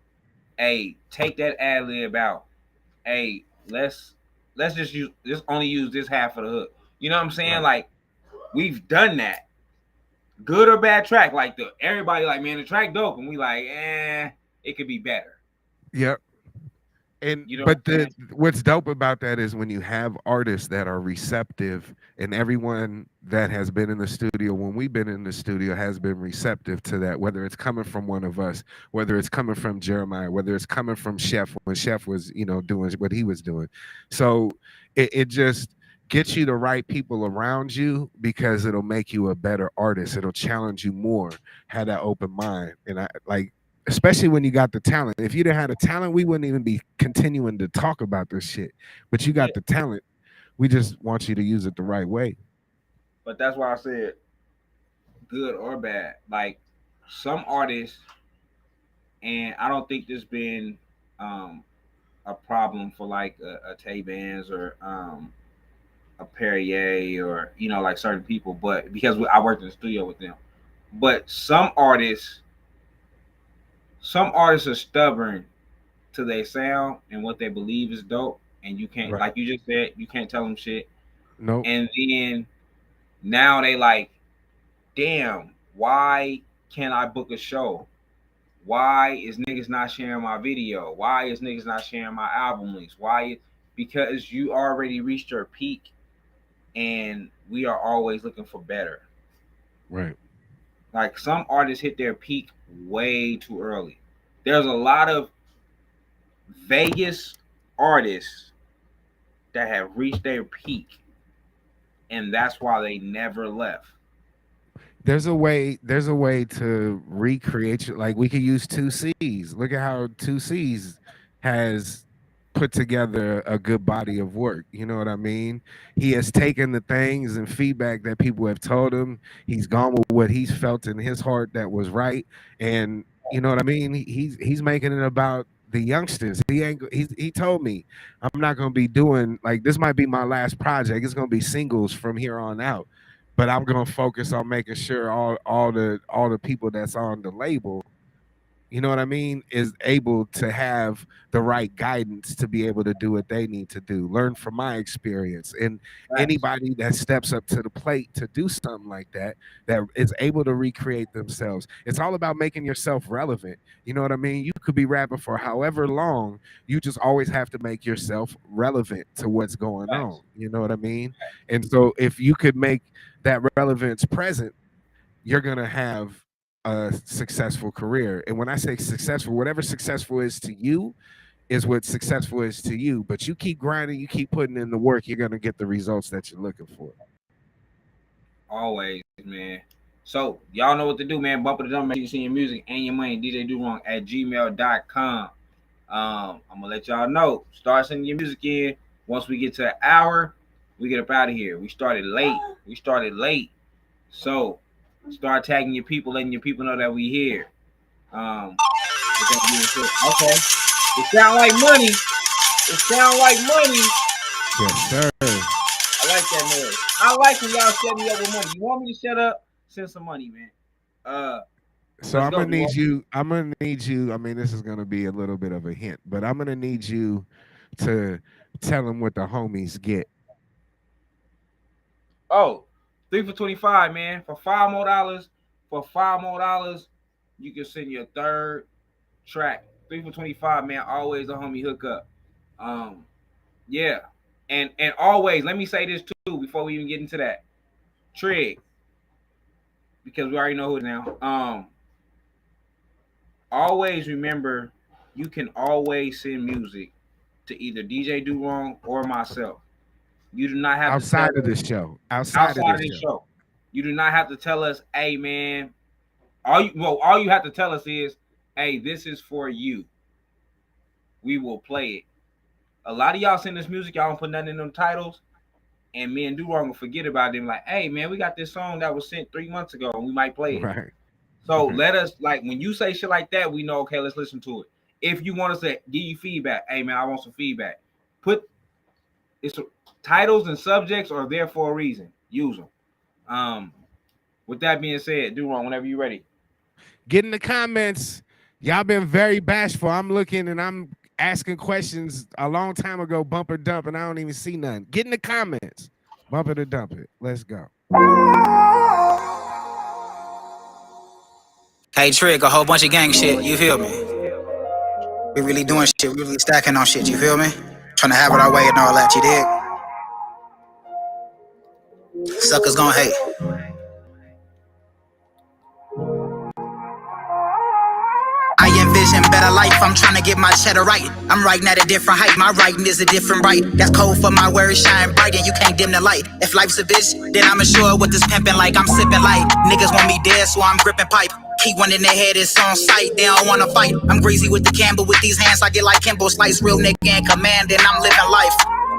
Hey, take that ad lib out. Hey, let's just only use this half of the hook." You know what I'm saying? Right. Like we've done that, good or bad track. Like the everybody like, man, the track dope, and we like, it could be better. Yep. And You know what but I'm the saying? what's dope about that is when you have artists that are receptive, and everyone that has been in the studio when we've been in the studio has been receptive to that, whether it's coming from one of us, whether it's coming from Jeremiah, whether it's coming from Chef when Chef was doing what he was doing. So it just gets you the right people around you because it'll make you a better artist. It'll challenge you more. Have that open mind. And I like, especially when you got the talent. If you didn't have the talent, we wouldn't even be continuing to talk about this shit. But you Yeah. got the talent. We just want you to use it the right way. But that's why I said good or bad. Like some artists, and I don't think there's been um, a problem for like a Tay Bands or a Perrier or like certain people, but because I worked in the studio with them. But some artists are stubborn to their sound and what they believe is dope, and you can't, Right. like you just said, you can't tell them shit. Nope. And then now they like, damn, why can't I book a show? Why is niggas not sharing my video? Why is niggas not sharing my album links? Because you already reached your peak and we are always looking for better. Right. Like some artists hit their peak way too early. There's a lot of Vegas artists that have reached their peak, and that's why they never left. There's a way to recreate it. Like we could use 2C's. Look at how 2C's has put together a good body of work. You know what I mean? He has taken the things and feedback that people have told him. He's gone with what he's felt in his heart that was right. And you know what I mean? He's making it about the youngsters. He told me, I'm not gonna be doing like this might be my last project. It's gonna be singles from here on out, but I'm gonna focus on making sure all the people that's on the label, you know what I mean, is able to have the right guidance to be able to do what they need to do. Learn from my experience. And anybody that steps up to the plate to do something like that, that is able to recreate themselves. It's all about making yourself relevant. You know what I mean? You could be rapping for however long. You just always have to make yourself relevant to what's going on. You know what I mean? And so if you could make that relevance present, you're gonna have a successful career. And when I say successful, whatever successful is to you is what successful is to you. But you keep grinding, you keep putting in the work, you're gonna get the results that you're looking for. Always, man. So y'all know what to do, man. Bump it up, make sure you send your music and your money, DJ Dowrong at gmail.com. I'm gonna let y'all know. Start sending your music in. Once we get to an hour, we get up out of here. We started late. So start tagging your people, letting your people know that we here. Okay. It sound like money. Yes, sir. I like that noise. I like when y'all set me up with money. You want me to shut up? Send some money, man. So I'm gonna need you. I mean, this is gonna be a little bit of a hint, but I'm gonna need you to tell them what the homies get. Oh, 3 for $25, man. For $5 more, you can send your third track. 3 for $25, man. Always a homie hookup. Yeah. And always, let me say this too before we even get into that. Trig, because we already know who it is now. Always remember, you can always send music to either DJ Dowrong or myself. You do not have outside to of this show. Outside of this show. You do not have to tell us, hey man. All you have to tell us is, hey, this is for you. We will play it. A lot of y'all send this music, y'all don't put nothing in them titles, and me and Dowrong will forget about them. Like, hey man, we got this song that was sent 3 months ago, and we might play it. Right. So let us, like, when you say shit like that, we know, okay, let's listen to it. If you want us to give you feedback, hey man, I want some feedback. It's titles and subjects are there for a reason. Use them. With that being said, Dowrong, whenever you're ready. Get in the comments. Y'all been very bashful. I'm looking and I'm asking questions a long time ago, bump or dump, and I don't even see none. Get in the comments. Bump it or dump it. Let's go. Hey, Trick, a whole bunch of gang shit, you feel me? We really doing shit, we really stacking on shit, you feel me? Trying to have it our way and all that, you dig? Suckers gon' hate. I envision better life, I'm trying to get my cheddar right. I'm writing at a different height, my writing is a different right. That's cold for my words, shine bright and you can't dim the light. If life's a bitch, then I'm assured what this pimpin' like. I'm sipping light, niggas want me dead so I'm gripping pipe. Keep one in their head, it's on sight, they don't wanna fight. I'm greasy with the can, but with these hands I get like Kimbo Slice. Real nigga in command and I'm living life.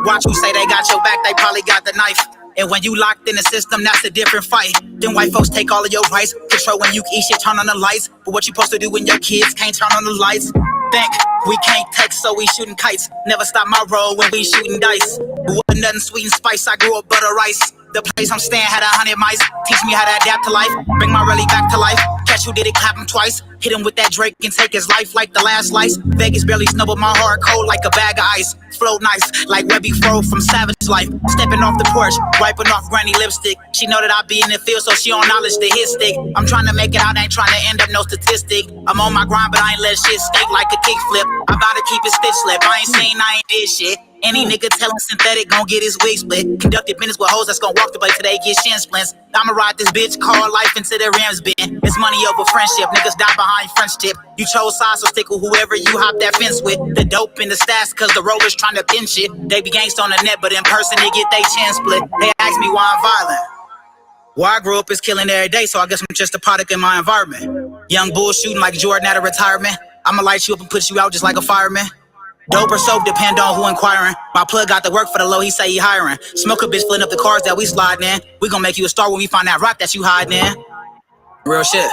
Watch who say they got your back, they probably got the knife. And when you locked in the system, that's a different fight. Then white folks take all of your rights. Control when you eat shit, turn on the lights. But what you supposed to do when your kids can't turn on the lights? Think we can't text, so we shooting kites. Never stop my roll when we shooting dice. But with nothing sweet and spice, I grew up butter rice. The place I'm staying had 100 mice. Teach me how to adapt to life. Bring my rally back to life. Catch who did it, clap him twice. Hit him with that Drake and take his life like the last slice. Vegas barely snubbled my heart cold like a bag of ice. Flow nice like Webby Fro from Savage Life. Stepping off the porch, wiping off granny lipstick. She know that I be in the field, so she don't knowledge the hit stick. I'm trying to make it out, ain't trying to end up no statistic. I'm on my grind, but I ain't let shit skate like a kickflip. I bout to keep it stitch slip. I ain't seen, I ain't did shit. Any nigga tellin' synthetic gon' get his wig split. Conducted business with hoes that's gon' walk the play till they get shin splints. I'ma ride this bitch, call life into the Rams bin. It's money over friendship, niggas die behind French tip. You chose sides, so stick with whoever you hop that fence with. The dope in the stats, cause the rollers tryna pinch it. They be gangsta on the net, but in person they get they chin split. They ask me why I'm violent. Where I grew up is killing every day, so I guess I'm just a product in my environment. Young bull shooting like Jordan out of retirement. I'ma light you up and put you out just like a fireman. Dope or soap, depend on who inquiring. My plug got the work for the low, he say he hiring. Smoke a bitch filling up the cars that we sliding in. We gon' make you a star when we find that rock that you hiding in. Real shit.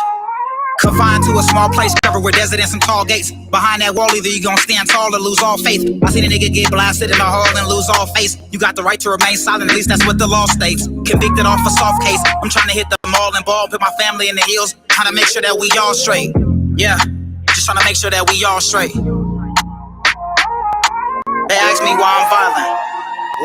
Confined to a small place covered with desert and some tall gates. Behind that wall, either you gon' stand tall or lose all faith. I seen a nigga get blasted in the hall and lose all face. You got the right to remain silent, at least that's what the law states. Convicted off a soft case. I'm trying to hit the mall and ball, put my family in the heels. Trying to make sure that we all straight. Yeah, just trying to make sure that we all straight. They ask me why I'm violent.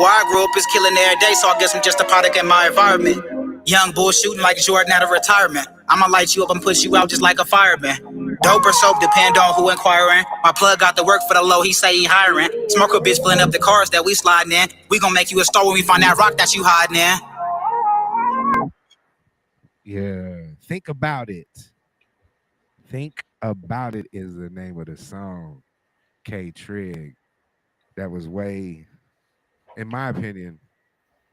Where I grew up is killing every day, so I guess I'm just a product in my environment. Young bull shooting like Jordan out of retirement. I'ma light you up and push you out just like a fireman. Dope or soap, depend on who inquiring. My plug got the work for the low, he say he hiring. Smoke a bitch filling up the cars that we sliding in. We gon' make you a star when we find that rock that you hiding in. Yeah, think about it. Think about it is the name of the song. K Trig. That was way, in my opinion,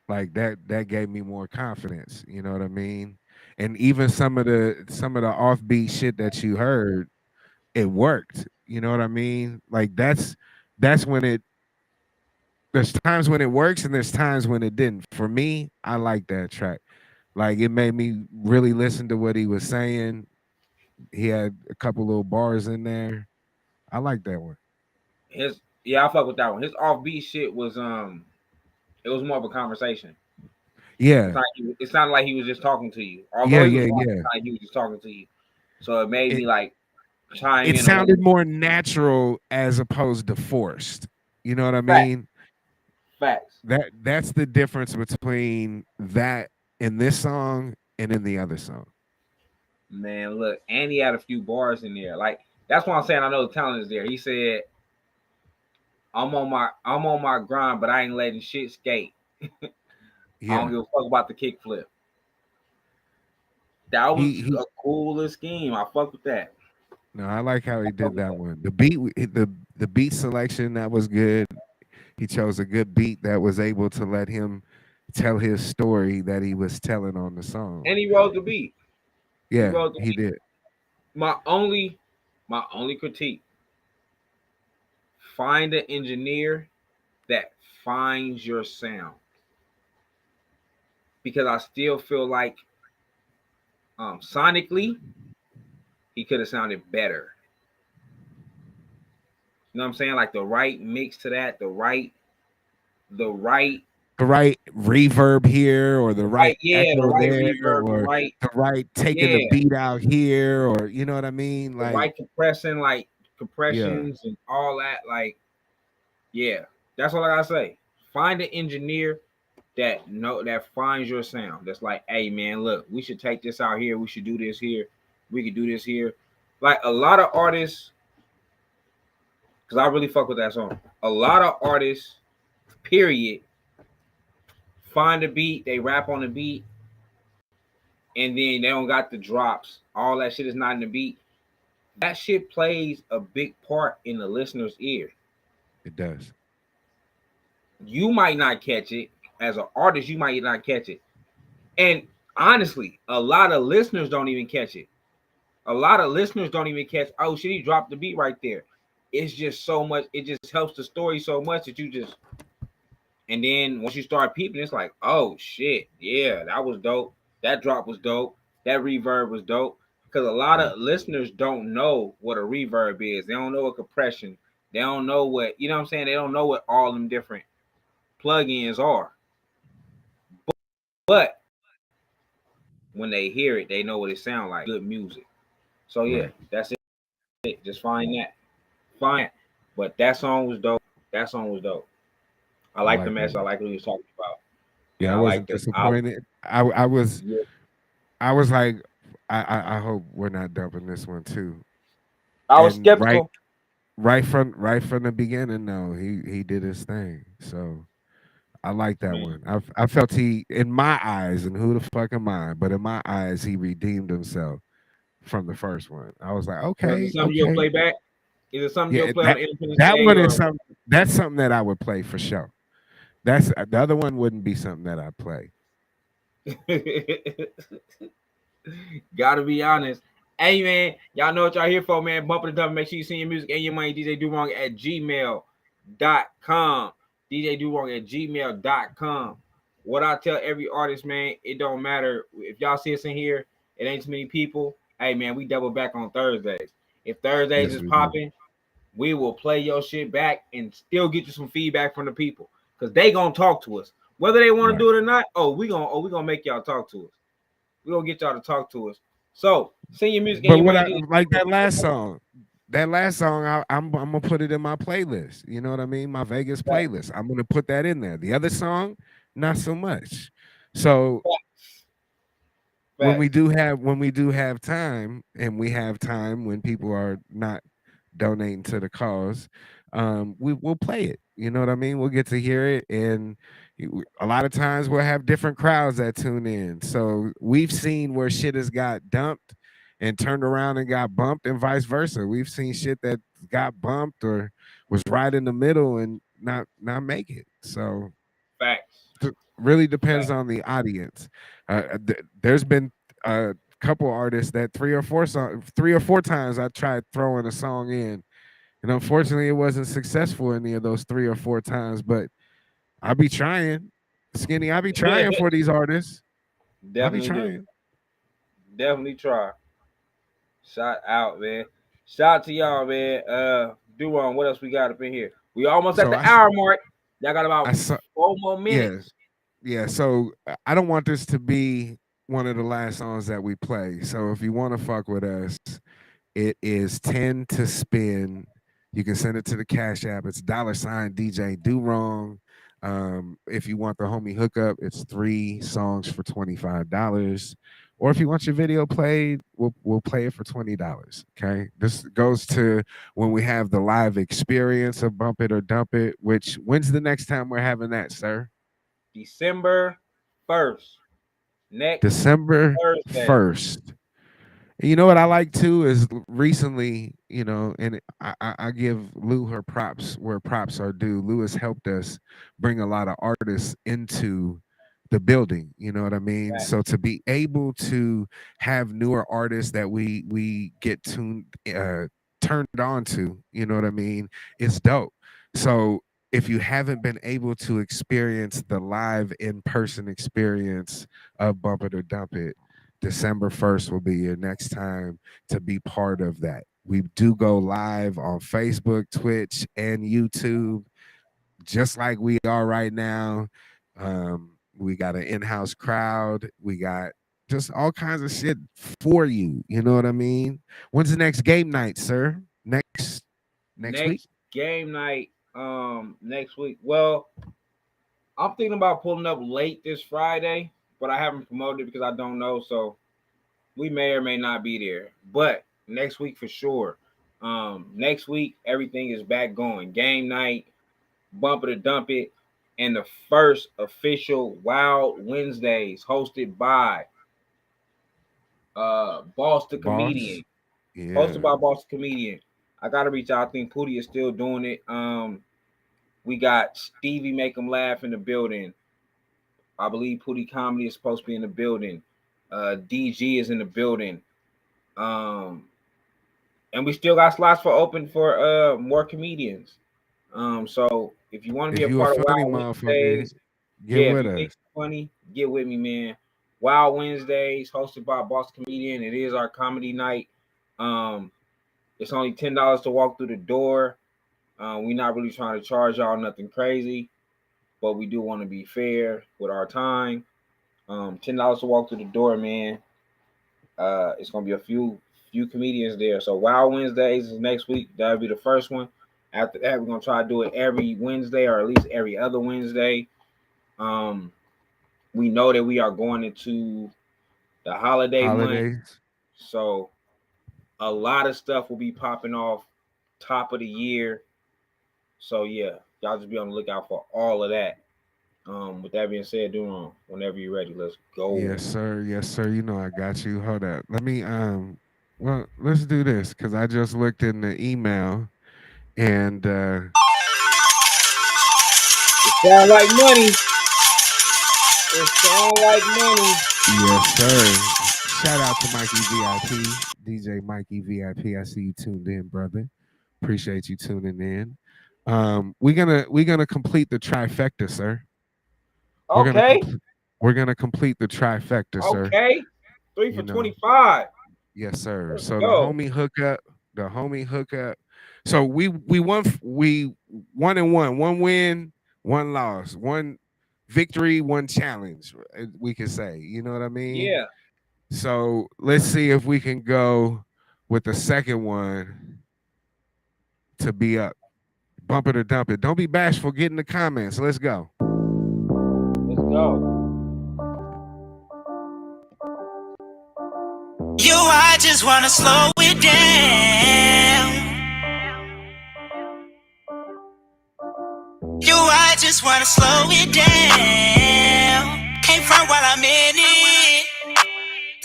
like that gave me more confidence. You know what I mean? And even some of the offbeat shit that you heard, it worked. You know what I mean? Like that's when it there's times when it works and there's times when it didn't. For me, I like that track. Like it made me really listen to what he was saying. He had a couple little bars in there. I like that one. I fuck with that one. His offbeat shit was it was more of a conversation. Yeah. It sounded like he was just talking to you. Yeah, Although he was yeah, yeah. like he was just talking to you. So it made It me like chime it in a little sounded bit. more natural as opposed to forced. You know what I Facts. mean? Facts. That's the difference between that in this song and in the other song. Man, look, and he had a few bars in there. Like that's why I'm saying I know the talent is there. He said, I'm on my grind, but I ain't letting shit skate. I don't Yeah. give a fuck about the kickflip. That was He a cooler scheme. I fuck with that. No, I like how he did that one. The beat selection that was good. He chose a good beat that was able to let him tell his story that he was telling on the song. And he wrote the beat. He Yeah, wrote the he beat. did. My only critique: find an engineer that finds your sound. Because I still feel like sonically he could have sounded better. You know what I'm saying? Like the right mix to that, the right The right reverb here or the right the echo right there reverb, or the right taking the yeah, beat out here or you know what I mean? the Like right compressing, like yeah, compressions and all that. Like, yeah, that's all I gotta say. Find an engineer that finds your sound. That's like, hey man, look, we should take this out here. We should do this here. We could do this here. Like a lot of artists, because I really fuck with that song. A lot of artists, period, find a beat, they rap on the beat, and then they don't got the drops. All that shit is not in the beat. That shit plays a big part in the listener's ear. it does. You might not catch it. As an artist, you might not catch it. And honestly, a lot of listeners don't even catch it. A lot of listeners don't even catch, oh shit, he dropped the beat right there. It's just so much, it just helps the story so much that you just, and then once you start peeping, it's like, oh shit, yeah, that was dope. That drop was dope. That reverb was dope. Because a lot Yeah. of listeners don't know what a reverb is. They don't know what compression. They don't know what, you know what I'm saying? They don't know what all them different plugins are. But when they hear it, they know what it sounds like. Good music. So yeah, Right. that's it. Just find that. Find it. But that song was dope. That song was dope. I I like the like that mess. I one. like what he was talking about. And Yeah, I I like wasn't the disappointed. I was yeah. I was like I hope we're not dumping this one too. I was And skeptical. right from the beginning, no, he did his thing. So I like I that mean, one. I felt he, in my eyes, and who the fuck am I? But in my eyes, he redeemed himself from the first one. I was like, so is it okay, something you'll okay, play back? Is it something you'll yeah. play on That Independence that Day one is or? something. That's something that I would play for sure. That's the other one wouldn't be something that I play. Gotta be honest. Hey man, y'all know what y'all here for, man. Bump it up. Make sure you send your music and your money. DJ Dowrong at gmail.com. DJ Dowrong at gmail.com. What I tell every artist, man, it don't matter. If y'all see us in here, it ain't too many people. Hey man, we double back on Thursdays. If Thursdays Yes, is we do. popping, we will play your shit back and still get you some feedback from the people. Cause they gonna talk to us. Whether they want to Right. do it or not, we gonna make y'all talk to us. We're gonna get y'all to talk to us. So send your music and But your what money. I like that last song. That last song, I'm gonna put it in my playlist. You know what I mean? My Vegas playlist. I'm gonna put that in there. The other song, not so much. So Facts. when we do have time, and we have time when people are not donating to the cause, we'll play it. You know what I mean? We'll get to hear it, and a lot of times we'll have different crowds that tune in. So we've seen where shit has got dumped and turned around and got bumped, and vice versa. We've seen shit that got bumped or was right in the middle and not make it. So Facts. really depends Facts. on the audience. There's been a couple artists that three or four times I tried throwing a song in, and unfortunately, it wasn't successful any of those three or four times. But I be trying, Skinny. I be trying for these artists. I be Definitely do. trying. Definitely try. Shout out, man. Shout out to y'all, man. Dowrong, what else we got up in here? We almost at So the hour mark. Y'all got I about saw, 4 more yeah, minutes. yeah. So I don't want this to be one of the last songs that we play. So if you want to fuck with us, it is 10 to spin. You can send it to the Cash App. It's $ DJ Do Wrong. If you want the homie hookup, it's 3 songs for $25. Or if you want your video played, we'll play it for $20. Okay. This goes to when we have the live experience of Bump It or Dump It, which when's the next time we're having that, sir? December 1st. Next December Thursday. 1st. You know what I like too is recently, and I give Lou her props where props are due. Lou has helped us bring a lot of artists into the building. You know what I mean? So Facts. to be able to have newer artists that we get turned on to, you know what I mean, it's dope. So if you haven't been able to experience the live in person experience of Bump It or Dump It, December 1st will be your next time to be part of that. We do go live on Facebook, Twitch, and YouTube, just like we are right now. We got an in-house crowd. We got just all kinds of shit for you. You know what I mean? When's the next game night, sir? Next week? Next game night next week. Well, I'm thinking about pulling up late this Friday, but I haven't promoted it because I don't know. So we may or may not be there. But next week for sure. Next week everything is back going. Game night, bump it or dump it, and the first official Wild Wednesdays hosted by Boston Boss? Comedian. Hosted Yeah. by Boston Comedian. I gotta reach out. I think Pootie is still doing it. We got Stevie Make 'em Laugh in the building. I believe Pootie Comedy is supposed to be in the building. DG is in the building. Um, and we still got slots for open for more comedians. So if you want to be If a you a part of funny Wild motherfucker, Wednesdays, get yeah, if with you think us. it's funny, get with me, man. Wild Wednesdays, hosted by Boston Comedian. It is our comedy night. Um, it's only $10 to walk through the door. We're not really trying to charge y'all nothing crazy, but we do want to be fair with our time. $10 to walk through the door, man. It's gonna be a few comedians there. So Wild Wednesdays is next week. That'll be the first one. After that, we're gonna try to do it every Wednesday or at least every other Wednesday. Um, we know that we are going into the holiday month, Holidays. so a lot of stuff will be popping off top of the year. So yeah, Y'all just be on the lookout for all of that. With that being said, Dowrong, whenever you're ready, let's go. Yes, sir. Yes, sir. You know I got you. Hold up. Let me well, let's do this because I just looked in the email and It sound like money. It sound like money. yes, sir. Shout out to Mikey VIP, DJ Mikey VIP. I see you tuned in, brother. Appreciate you tuning in. We're gonna complete the trifecta, sir. We're gonna Okay. complete. We're gonna complete the trifecta, sir. Okay. Three You for know. 25. Yes, sir. Let's So go. the homie hookup. So we one and one win, one loss, one victory, one challenge. We can say, you know what I mean? Yeah. So let's see if we can go with the second one to be up. Bump it or dump it. Don't be bashful. Get in the comments. Let's go. Let's go. You, I just wanna slow it down. You, I just wanna slow it down. Came from while I'm in it.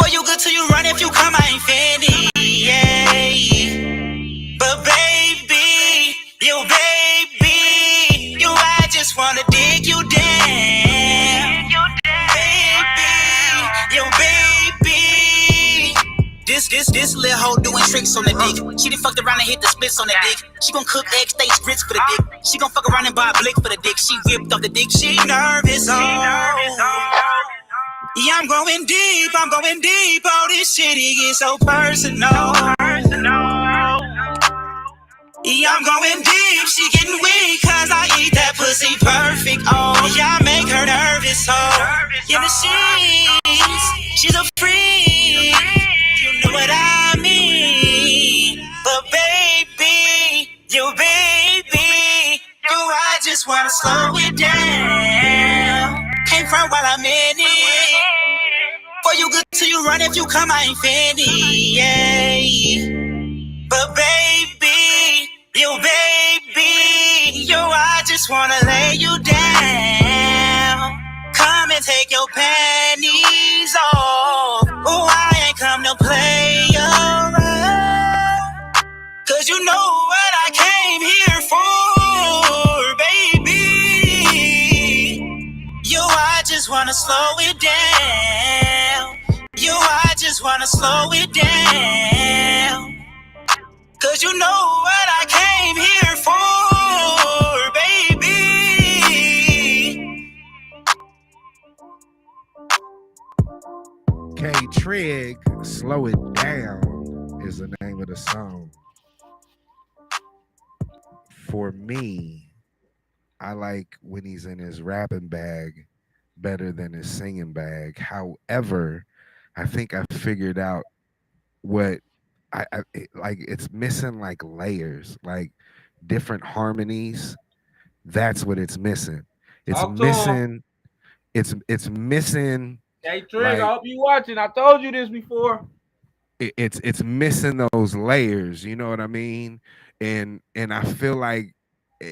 For you good till you run, if you come, I ain't finna. Yeah. But baby, you, I just wanna dig you down. Baby, baby. This little hoe doing tricks on the dick. She done fucked around and hit the splits on the dick. She gon' cook egg steak grits for the dick. She gon' fuck around and buy a blick for the dick. She ripped off the dick. She nervous, yeah, I'm going deep. Oh, this shit it gets so personal. Yeah, I'm going deep, she getting weak, cause I eat that pussy perfect, oh. Yeah, I make her nervous, oh. In the sheets, she's a freak, you know what I mean. But baby, I just wanna slow it down. Came from while I'm in it. For you good till you run, if you come, I ain't finna, yeah. But baby, I just wanna lay you down. Come and take your panties off. Oh, I ain't come to play around. Cause you know what I came here for, baby. I just wanna slow it down. I just wanna slow it down. Cause you know what I came here for, baby. K Trig, Slow It Down is the name of the song. For me, I like when he's in his rapping bag better than his singing bag. However, I think I figured out what like it's missing like layers, like different harmonies. That's what it's missing. It's Talk to him. missing. It's missing. Hey, Trig, I Like hope you watching. I told you this before. it's missing those layers. You know what I mean? And I feel like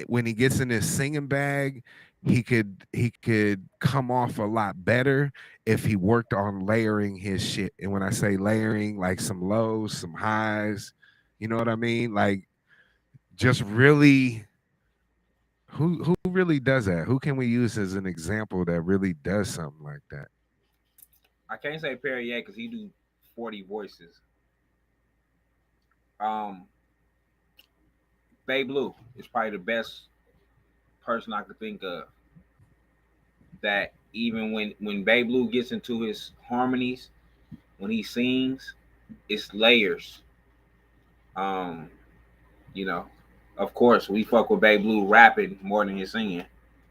when he gets in his singing bag, he could come off a lot better if he worked on layering his shit. And when I say layering, like some lows, some highs, you know what I mean? Like just really who really does that? Who can we use as an example that really does something like that? I can't say Perry yet because he do 40 voices. Babe Blue is probably the best person I could think of. That even when Babe Blue gets into his harmonies, when he sings, it's layers. Um, you know, of course we fuck with Babe Blue rapping more than his singing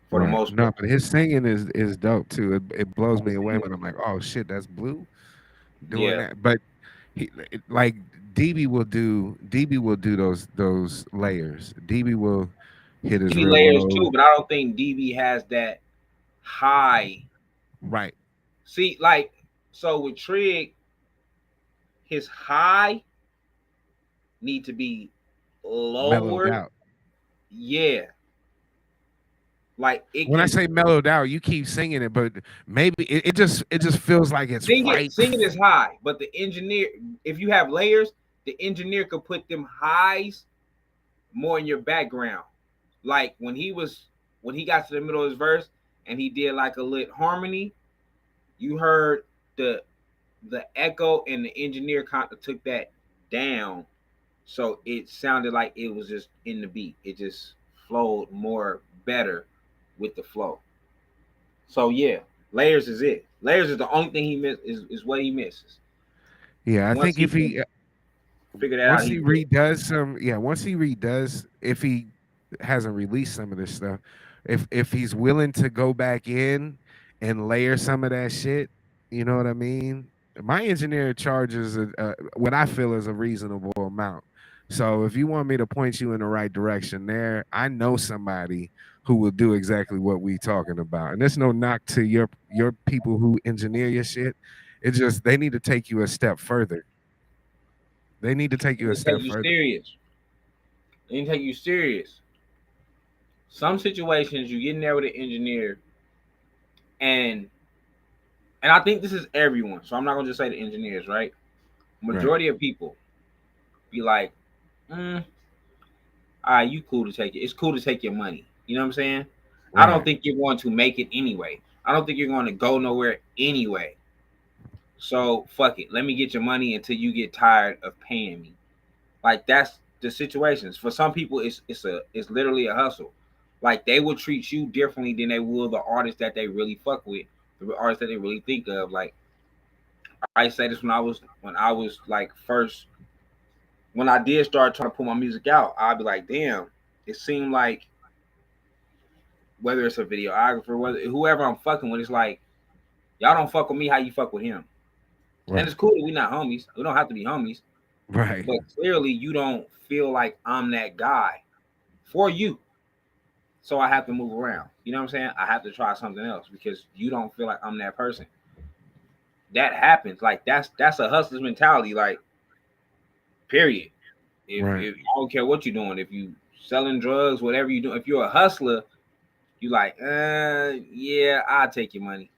for the Right. most No, part. but his singing is dope too. It blows me away when I'm like, oh shit, that's Blue doing Yeah, that. But like DB will do those layers. DB will hit his DB real layers low. too, but I don't think DB has that high. Right. See, like so with Trig, his high need to be Mellowed lower. out. Yeah, Like it When I can say mellowed out, you keep singing it, but maybe it just feels like it's right. sing it is high, but the engineer, if you have layers, the engineer could put them highs more in your background. Like when he got to the middle of his verse and he did like a lit harmony, you heard the echo, and the engineer kind of took that down, so it sounded like it was just in the beat. It just flowed more better with the flow. So yeah, layers is it. Layers is the only thing he miss is what he misses. Yeah, I Once think he if can he figure that out, once he he good. redoes some, yeah, once he redoes, if he hasn't released some of this stuff, if he's willing to go back in and layer some of that shit, you know what I mean? My engineer charges what I feel is a reasonable amount. So if you want me to point you in the right direction there, I know somebody who will do exactly what we talking about. And there's no knock to your people who engineer your shit. It's just they need to take you a step further. They need to take They you a need to take step you further. serious. They need to take you serious. Some situations you get in there with an engineer, and I think this is everyone. So I'm not gonna just say the engineers, right? Right. Majority of people be like, all right, you cool to take it. It's cool to take your money. You know what I'm saying? I don't Right. think you're going to make it anyway. I don't think you're going to go nowhere anyway. So fuck it. Let me get your money until you get tired of paying me. Like that's the situations. For some people, it's literally a hustle. Like they will treat you differently than they will the artists that they really fuck with, the artists that they really think of. Like I say this when I was like first when I did start trying to put my music out, I'd be like, damn, it seemed like whether it's a videographer, whether whoever I'm fucking with, it's like y'all don't fuck with me how you fuck with him. And Right. it's cool that we not homies. We don't have to be homies, Right. but clearly you don't feel like I'm that guy for you. So I have to move around. You know what I'm saying? I have to try something else because you don't feel like I'm that person. That happens. Like that's a hustler's mentality. Like period. Right. If I don't care what you're doing, if you selling drugs, whatever you do, if you're a hustler, you like, yeah, I'll take your money.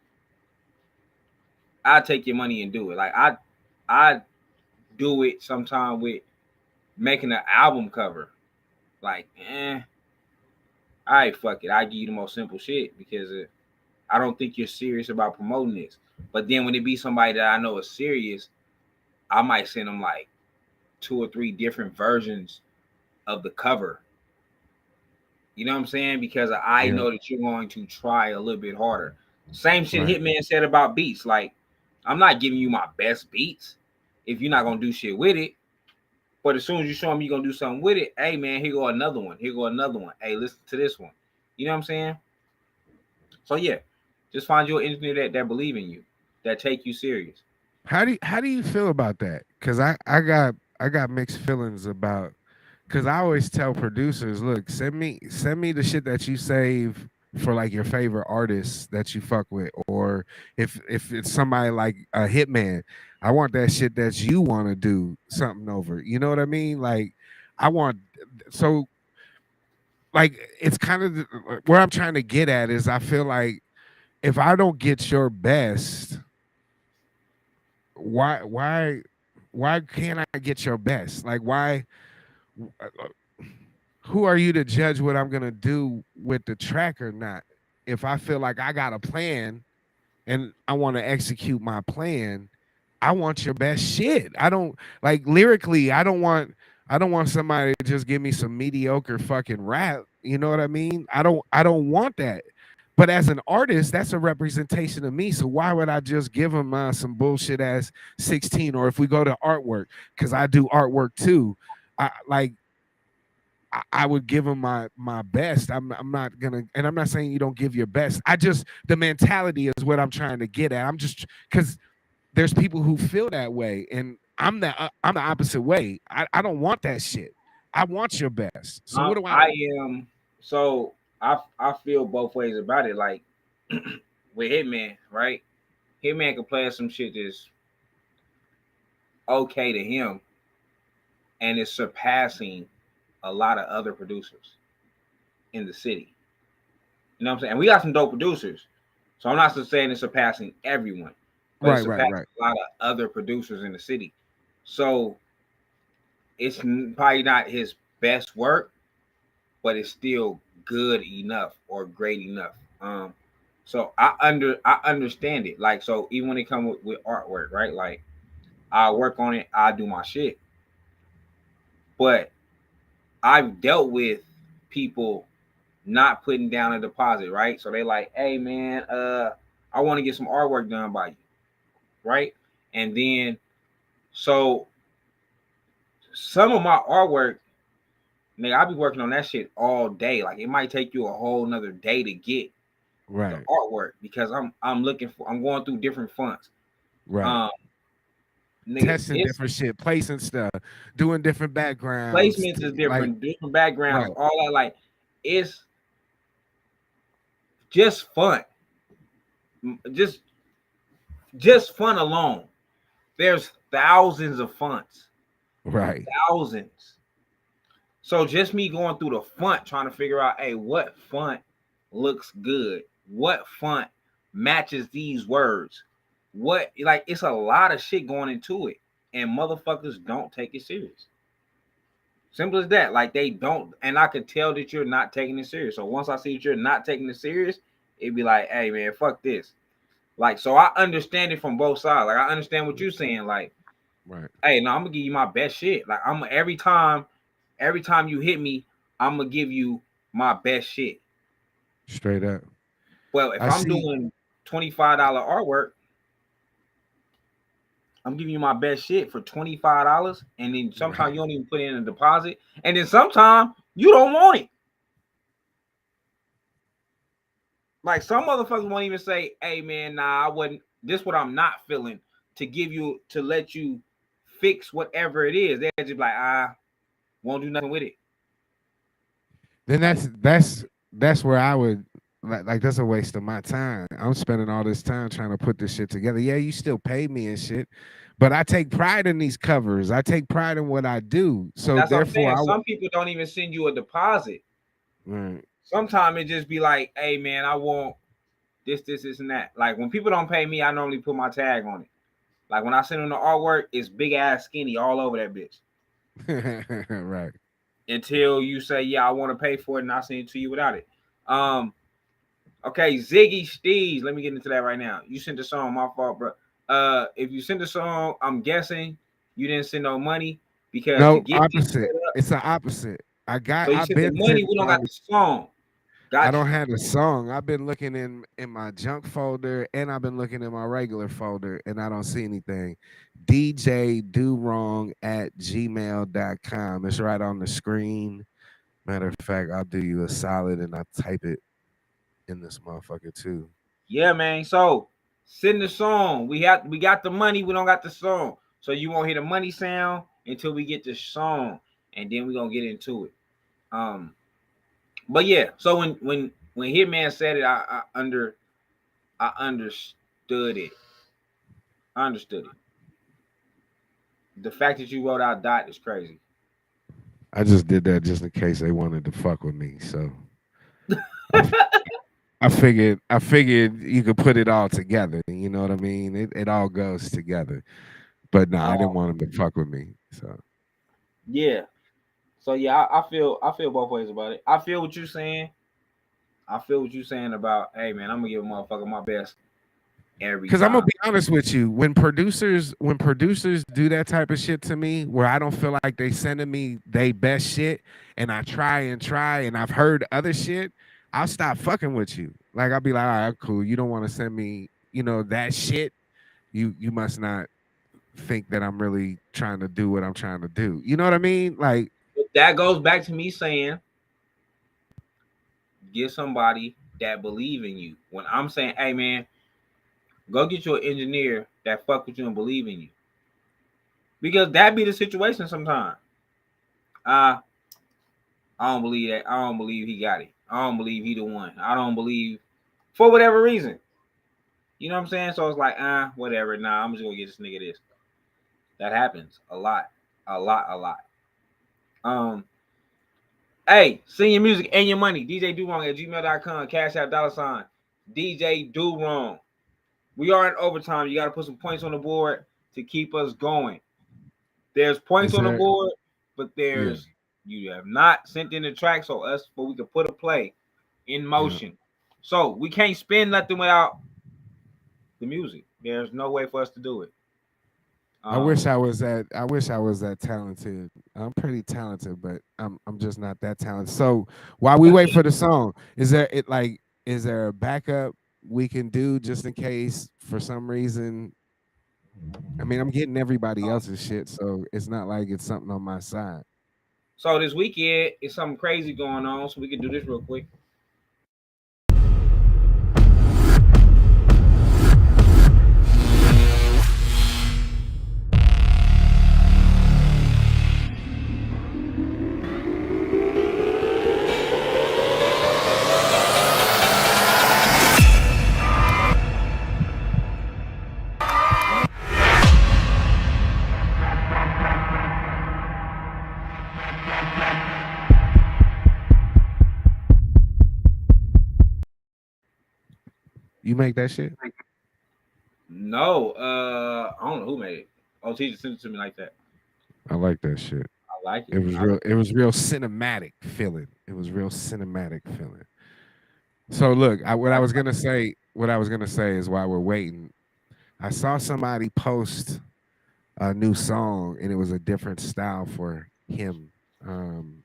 I'll take your money and do it. Like I do it sometime with making an album cover. Like, all right, fuck it. I give you the most simple shit because I don't think you're serious about promoting this. But then when it be somebody that I know is serious, I might send them like 2 or 3 different versions of the cover. You know what I'm saying? Because I Yeah. know that you're going to try a little bit harder. Same shit Right. Hitman said about beats. Like, I'm not giving you my best beats if you're not gonna do shit with it. But as soon as you show me you're gonna do something with it, hey man, here go another one. Here go another one. Hey, listen to this one. You know what I'm saying? So yeah, just find your engineer that believe in you, that take you serious. How do you feel about that? Because I got mixed feelings about because I always tell producers, look, send me the shit that you save for like your favorite artists that you fuck with, or if it's somebody like a hitman, I want that shit that you want to do something over. You know what I mean? Like I want so like it's kind of where I'm trying to get at is I feel like if I don't get your best, why can't I get your best? Like why who are you to judge what I'm gonna do with the track or not? If I feel like I got a plan and I want to execute my plan, I want your best shit. I don't like lyrically, I don't want somebody to just give me some mediocre fucking rap. You know what I mean? I don't want that. But as an artist, that's a representation of me. So why would I just give them some bullshit as 16? Or if we go to artwork, because I do artwork too. I like I would give them my best. I'm not gonna, and I'm not saying you don't give your best. I just the mentality is what I'm trying to get at. I'm just because there's people who feel that way, and I'm the opposite way. I don't want that shit. I want your best. So what do I? I am so I feel both ways about it. Like with Hitman, right? Hitman can play some shit that's okay to him, and it's surpassing a lot of other producers in the city. You know what I'm saying? And we got some dope producers. So I'm not just saying it's surpassing everyone, but it's Right, right, surpassing right. a lot of other producers in the city. So it's probably not his best work, but it's still good enough or great enough. So I understand it. Like, so even when it comes with artwork, right? Like, I work on it, I do my shit. But I've dealt with people not putting down a deposit, right? So they like, hey man, I want to get some artwork done by you, right? And then so some of my artwork, nigga, I be working on that shit all day. Like, it might take you a whole nother day to get the Right, artwork because I'm going through different fonts. right. Um, nigga, Testing it's different shit, placing stuff, doing different backgrounds. placements is Like, different, different backgrounds, right, all that. Like, it's just fun. Just just fun alone. There's thousands of fonts, right. thousands. So just me going through the font, trying to figure out, hey, what font looks good? What font matches these words? What, like, it's a lot of shit going into it, and motherfuckers don't take it serious. Simple as that. Like, they don't, and I could tell that you're not taking it serious. So once I see that you're not taking it serious, it'd be like, hey man, fuck this. Like, so I understand it from both sides. Like, I understand what you're saying. Like, Right. hey, no, I'm gonna give you my best shit. Like, I'm every time you hit me, I'm gonna give you my best shit. Straight up. Well, if I I'm see. doing $25 artwork, I'm giving you my best shit for $25, and then sometimes Right. you don't even put in a deposit, and then sometimes you don't want it. Like, some motherfuckers won't even say, "Hey man, nah, I wasn't. This what I'm not feeling to give you to let you fix whatever it is." They're just like, won't do nothing with it. Then that's where I would like that's a waste of my time. I'm spending all this time trying to put this shit together. Yeah, you still pay me and shit, but I take pride in these covers. I take pride in what I do. So That's what I'm therefore, saying. Some people don't even send you a deposit. right, Sometimes it just be like, "Hey man, I want this, and that." Like, when people don't pay me, I normally put my tag on it. Like, when I send them the artwork, it's big ass skinny all over that bitch. right. Until you say, "Yeah, I want to pay for it," and I send it to you without it. Okay, Ziggy Steez. Let me get into that right now. You sent the song, my fault, bro. If you sent the song, I'm guessing you didn't send no money because to No, get me opposite. set up. It's the opposite. So you I've sent the been money, sending we don't got money. the song. I Got don't you. have a song. I've been looking in my junk folder and I've been looking in my regular folder and I don't see anything. DJ Dowrong at gmail.com. It's right on the screen. Matter of fact, I'll do you a solid and I'll type it in this motherfucker too. Yeah, man. So send the song. We got the money. We don't got the song. So you won't hear the money sound until we get the song, and then we gonna get into it. But yeah. So when Hitman said it, I understood it. I understood it. The fact that you wrote out dot is crazy. I just did that just in case they wanted to fuck with me. So I, I figured you could put it all together. You know what I mean? It all goes together. But no, I didn't want them to fuck with me. So Yeah. So yeah, I feel both ways about it. I feel what you're saying. I feel what you're saying about, hey man, I'm gonna give a motherfucker my best every because I'm gonna time. be honest with you, when producers do that type of shit to me, where I don't feel like they sending me they best shit, and I try, and I've heard other shit, I'll stop fucking with you. Like I'll be like, all right, cool. You don't want to send me, that shit. You must not think that I'm really trying to do what I'm trying to do. You know what I mean? Like, But that goes back to me saying, get somebody that believe in you. When I'm saying, hey man, go get you an engineer that fuck with you and believe in you. Because that be the situation sometimes. Uh, I don't believe that. I don't believe he got it. I don't believe he the one. I don't believe for whatever reason. You know what I'm saying? So it's like, whatever. Nah, I'm just gonna get this nigga this. That happens a lot. A lot, a lot. Um, Hey, send your music and your money. DJ Dowrong at gmail.com. Cash App $ DJ Dowrong. We are in overtime. You got to put some points on the board to keep us going. There's points on the board, but you have not sent in the track so we can put a play in motion. So we can't spin nothing without the music. There's no way for us to do it. I wish I was that talented. I'm pretty talented, but I'm just not that talented. So while we wait for the song, is there a backup we can do just in case for some reason? I mean, I'm getting everybody else's shit, so it's not like it's something on my side. So this weekend is something crazy going on, so we can do this real quick. You make that shit? No, I don't know who made it. Oh, teacher sent it to me like that. I like that shit. I like it. It was real. It was real cinematic feeling. It was real cinematic feeling. So look, what I was gonna say is while we're waiting, I saw somebody post a new song and it was a different style for him. And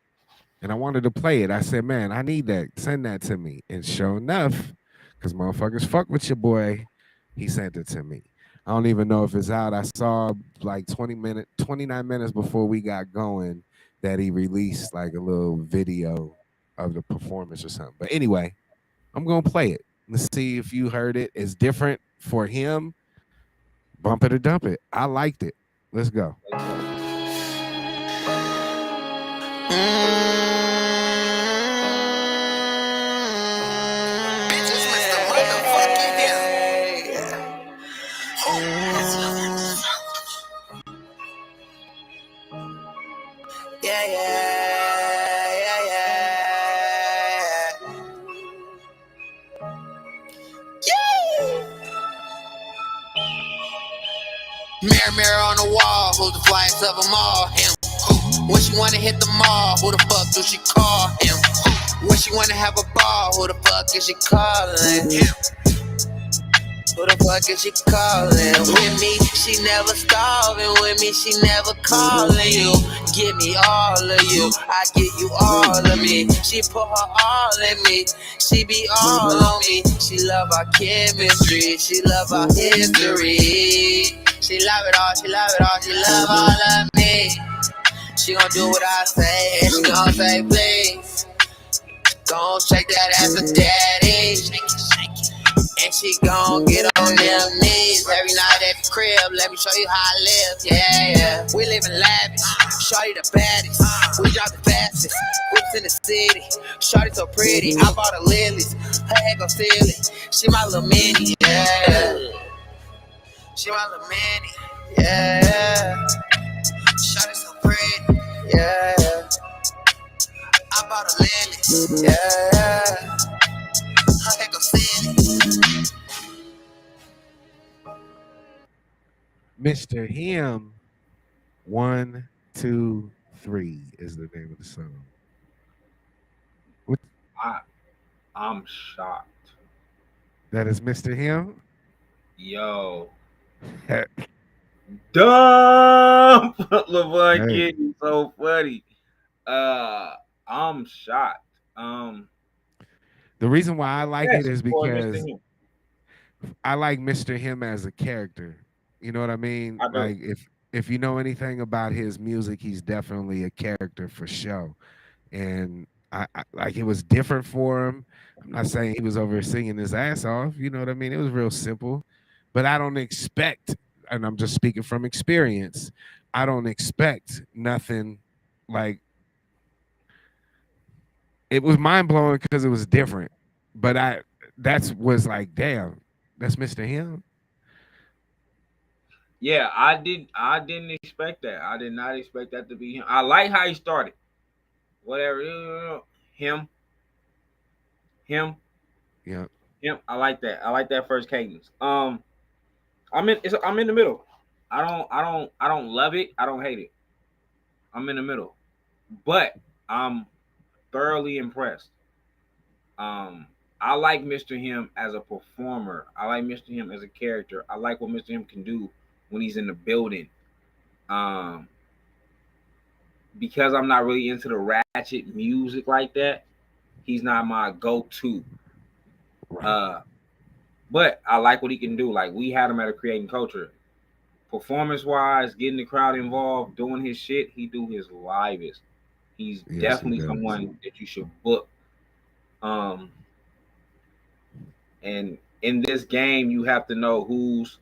I wanted to play it. I said, man, I need that. Send that to me. And sure enough, because motherfuckers fuck with your boy, he sent it to me. I don't even know if it's out. I saw like 29 minutes before we got going that he released like a little video of the performance or something. But anyway, I'm gonna play it. Let's see if you heard it. It's different for him. Bump it or dump it. I liked it. Let's go. Mirror, mirror on the wall, who's the flyest of them all? Him. When she wanna hit the mall, who the fuck do she call? Him. When she wanna have a ball, who the fuck is she calling? Him. Who the fuck is she calling? With me, she never starving. With me, she never calling you. Give me all of you, I give you all of me. She put her all in me, she be all on me. She love our chemistry, she love our history. She love it all, she love it all, she love all of me. She gon' do what I say, and she gon' say please. Gon' shake that ass for daddy. And she gon' get on them knees every night at the crib. Let me show you how I live, yeah. We live in lavish, shorty the baddest. We drive the fastest, whips in the city. Shorty so pretty, I bought her lilies. Her head go silly, she my little mini, yeah. She my little mini, yeah. Shorty so pretty, yeah. I bought her lilies, yeah. Her head go silly. Mr. Him, 1, 2, 3 is the name of the song. I'm shocked. That is Mr. Him? Yo. Dumb LeVon Kid, so funny. I'm shocked. The reason why I like it is because I like Mr. Him as a character. You know what I mean? Like if you know anything about his music, he's definitely a character for show. And I like it was different for him. I'm not saying he was over singing his ass off. You know what I mean? It was real simple. But I don't expect, and I'm just speaking from experience, I don't expect nothing like it was mind blowing because it was different. But was like, damn, that's Mr. Him. Yeah, I didn't expect that. I did not expect that to be him. I like how he started. whatever. Him. Yeah. Him. I like that. I like that first cadence. I'm in the middle. I don't love it. I don't hate it. I'm in the middle. But I'm thoroughly impressed. I like Mr. Him as a performer. I like Mr. Him as a character. I like what Mr. Him can do when he's in the building. Because I'm not really into the ratchet music like that, he's not my go-to. Right. But I like what he can do. Like, we had him at a Creating Culture. Performance-wise, getting the crowd involved, doing his shit, he do his livest. He's definitely someone that you should book. And in this game, you have to know who's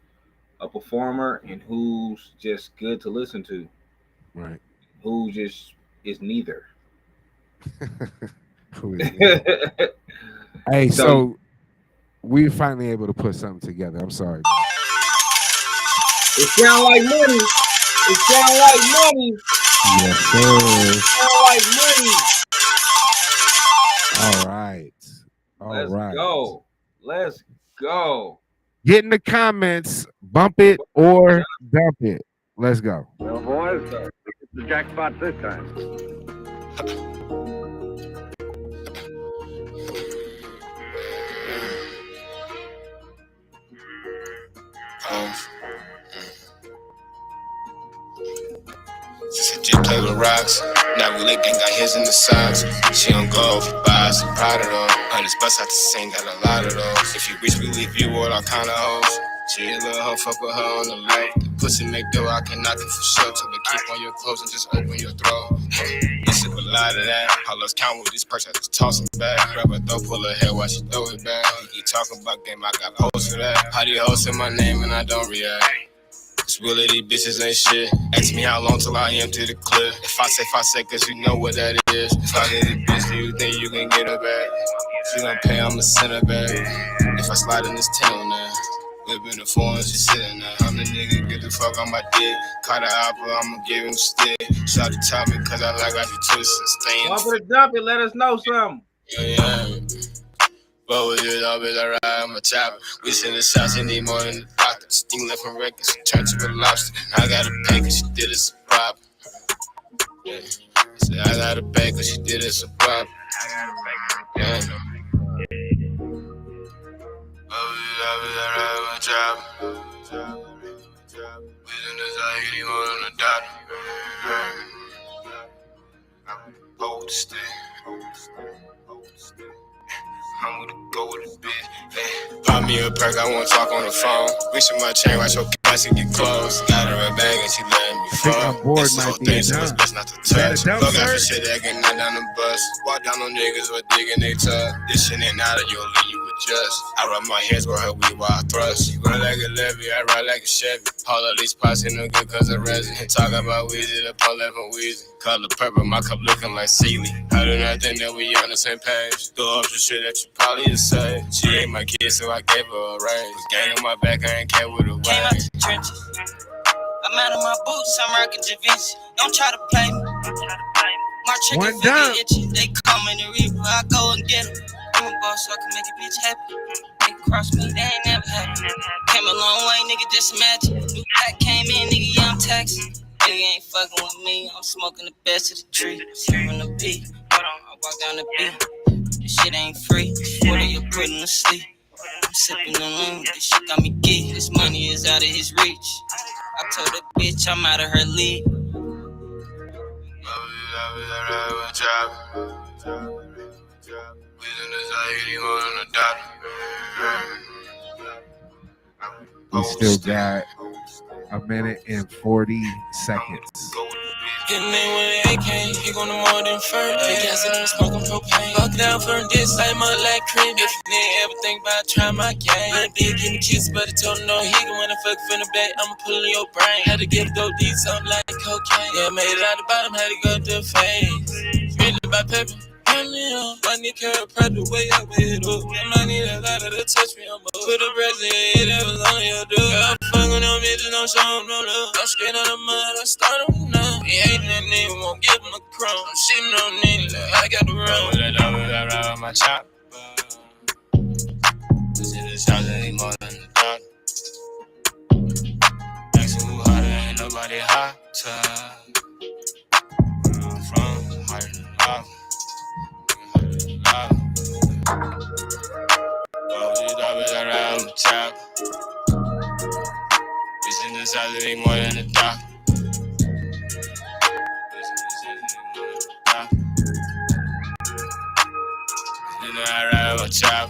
a performer and who's just good to listen to. Right. Who just is neither. Hey, so we're finally able to put something together. I'm sorry. It sound like money. It sound like money. Yes, sir. It sound like money. All right. Let's go. Let's go. Get in the comments, bump it or dump it. Let's go. Well, boys, it's the jackpot this time. Since I just play with rocks, now we gang got his in the socks. She don't go if you buy some Prada though. On this bus out the same, got a lot of those. If you reach, we leave you with all kind of hoes. She a little hoe, fuck with her on the low. The pussy make dough, I can knock it for sure. Till they keep on your clothes and just open your throat. You sip a lot of that. I lost count with this purse, I just toss it back. Grab her throat, pull her hair while she throw it back. You talking about game, I got hoes for that. How do you host in my name and I don't react? It's really these bitches ain't shit. Ask me how long till I empty the clip. If I say, cause you know what that is. If I get a bitch, do you think you can get her back? She gon' pay, I'ma send her back. If I slide in this town now, whip in the phone, she sitting there. I'm the nigga, get the fuck on my dick. Caught an apple, I'ma give him a stick. Shawty tell me cause I like how she twist and staying. Bump it, dump it, let us know something. Yeah. But with it all, bitch, I ride, I'm a chopper. We send the shots, you need more than the doctor. Sting left from records, turn to a lobster. I got a pay cause she did it a problem. Yeah. Said I got a pay cause she did it a problem. Yeah. But with it all, bitch, I ride, I'm a chopper. We send the shots, you need more than the doctor. Hold the stick. I'm gonna go with a bitch. Pop me a perk, I wanna talk on the phone. Reaching my chain, watch your cash and get close. Got her a bag and she letting me fuck. This whole thing, so it's best not to touch. Fuck out for shit that get knocked down the bus. Walk down on niggas with digging they tub. This shit ain't out of your league, you adjust. I rub my hands where her weed while I thrust. She run like a levy, I ride like a Chevy. All of these pots ain't no good cause of resin. Talk about Weezy, the pull up from Weezy. Color purple, my cup looking like Sealy. I do not think that we on the same page. Throw up some shit that you probably just say. She ain't my kid, so I gave her a raise. Gang on my back, I ain't care with a way. Came out the trenches. I'm out of my boots, I'm rocking Da Vinci. Don't try to play me. My chicken finger itchy. They come in the reaper, I go and get them. I'm a boss, so I can make a bitch happy. They cross me, they ain't never happy. Came a long way, nigga, just imagine. New pack came in, nigga, yeah, I'm taxing. Nigga ain't fucking with me, I'm smoking the best of the tree. Sipping the beat, hold on, I walk down the beat. This shit ain't free, 40 you putting to sleep. I'm sipping the room, this shit got me geek. This money is out of his reach. I told the bitch I'm out of her league. We still got a minute and 40 seconds. Hitting me with an AK, he gonna more than first. They gas and I'm smoking propane. Fuck down for this, I'm up like cream. If you didn't ever think about trying my game. Little bitch give me kiss, but I told him no, he can when I fuck from the back, I'ma pull in your brain. Had to give dope D something like cocaine. Yeah, made it out the bottom, had to go to the face. Really by paper. I need carry pressure way up with it up. I need a lot of the touch me, I'm up. Put a present, that was on your door. fuck on them bitches, don't show them no love. I'm straight out of mud, I started with none. He hating that nigga, won't give him a crumb. I'm shitting on niggas, like I got the run. Double my chop. This is the sound that ain't more than the dark. Asking who hotter, ain't nobody hotter. Where I'm from, hotter than lava. Hotter than lava. All these doubles around the top. This is the sound that ain't more than the dark. This is the sound that ain't more than the dark. You know I ride my chop.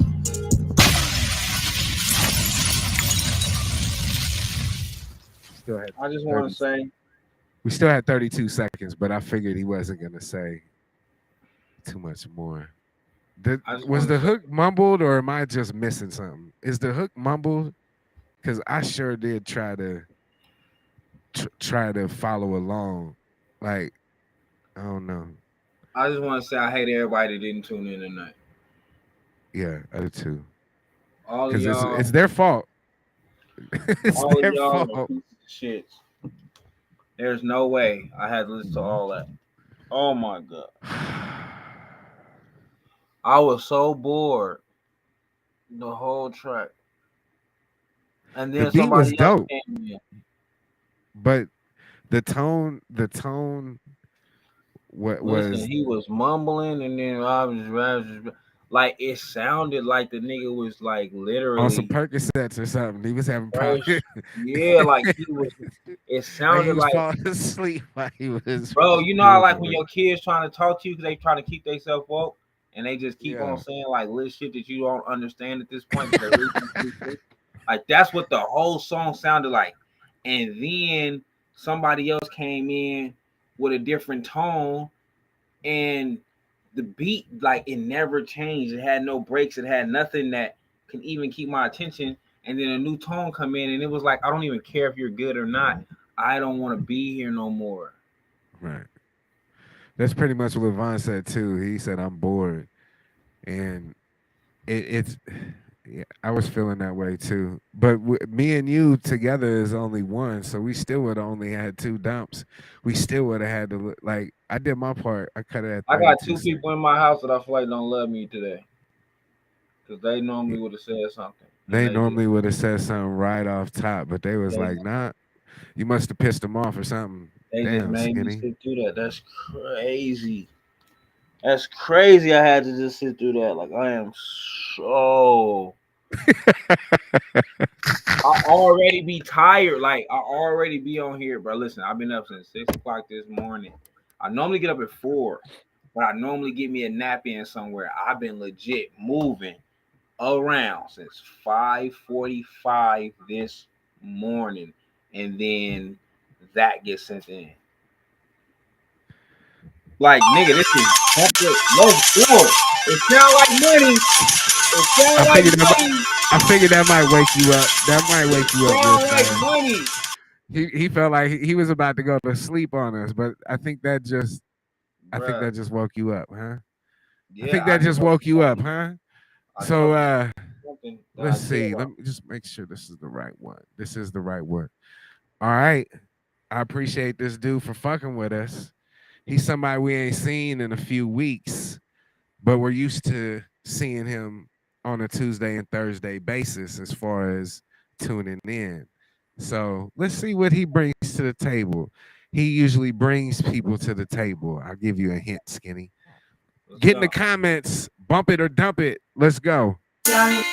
I just want to say we still had 32 seconds, but I figured he wasn't gonna say too much more. Was the hook mumbled, or am I just missing something? Is the hook mumbled? Because I sure did try to follow along. Like, I don't know. I just want to say I hate everybody that didn't tune in tonight. Yeah, I do too. All of y'all, it's their fault. It's all their of y'all fault. are pieces of shit. There's no way I had to listen to all that. Oh my god. I was so bored the whole track. And then The beat was somebody else dope. came in. But the tone what Listen, was he was mumbling, and then I was like, it sounded like the nigga was like literally on some Percocets or something. He was having problems. Yeah, like he was. It sounded he was like falling asleep while he was. bro. You know how like when your kids trying to talk to you because they trying to keep themselves woke, and they just keep on saying like little shit that you don't understand at this point. Like that's what the whole song sounded like, and then somebody else came in with a different tone, and the beat, like, it never changed. It had no breaks. It had nothing that can even keep my attention. And then a new tone come in, and it was like, I don't even care if you're good or not. I don't want to be here no more. Right. That's pretty much what Vaughn said too. He said, "I'm bored," and it's. Yeah, I was feeling that way too. But me and you together is only one, so we still would have only had 2 dumps. We still would have had to like. I did my part. I cut it at. I got 2 people in my house that I feel like don't love me today, because they normally would have said something. They normally would have said something right off top, but they was like, "Nah, you must have pissed them off or something." They just Damn, made Skinny. me sit through that. That's crazy. That's crazy. I had to just sit through that. Like, I am so. I already be tired. Like, I already be on here, bro. Listen, I've been up since 6 o'clock this morning. I normally get up at 4, but I normally get me a nap in somewhere. I've been legit moving around since 5:45 this morning, and then that gets sent in. Like, nigga, this is low floor. It sound like money. It sound like money. I figured that might wake you up. That might wake you up. Like money. He felt like he was about to go to sleep on us, but I think that just woke you up, huh? Yeah, I think that just woke you up, huh? So let's see. Let me just make sure this is the right one. This is the right one. All right. I appreciate this dude for fucking with us. He's somebody we ain't seen in a few weeks, but we're used to seeing him on a Tuesday and Thursday basis as far as tuning in. So let's see what he brings to the table. He usually brings people to the table. I'll give you a hint, Skinny. Get in the comments, bump it or dump it. Let's go. God.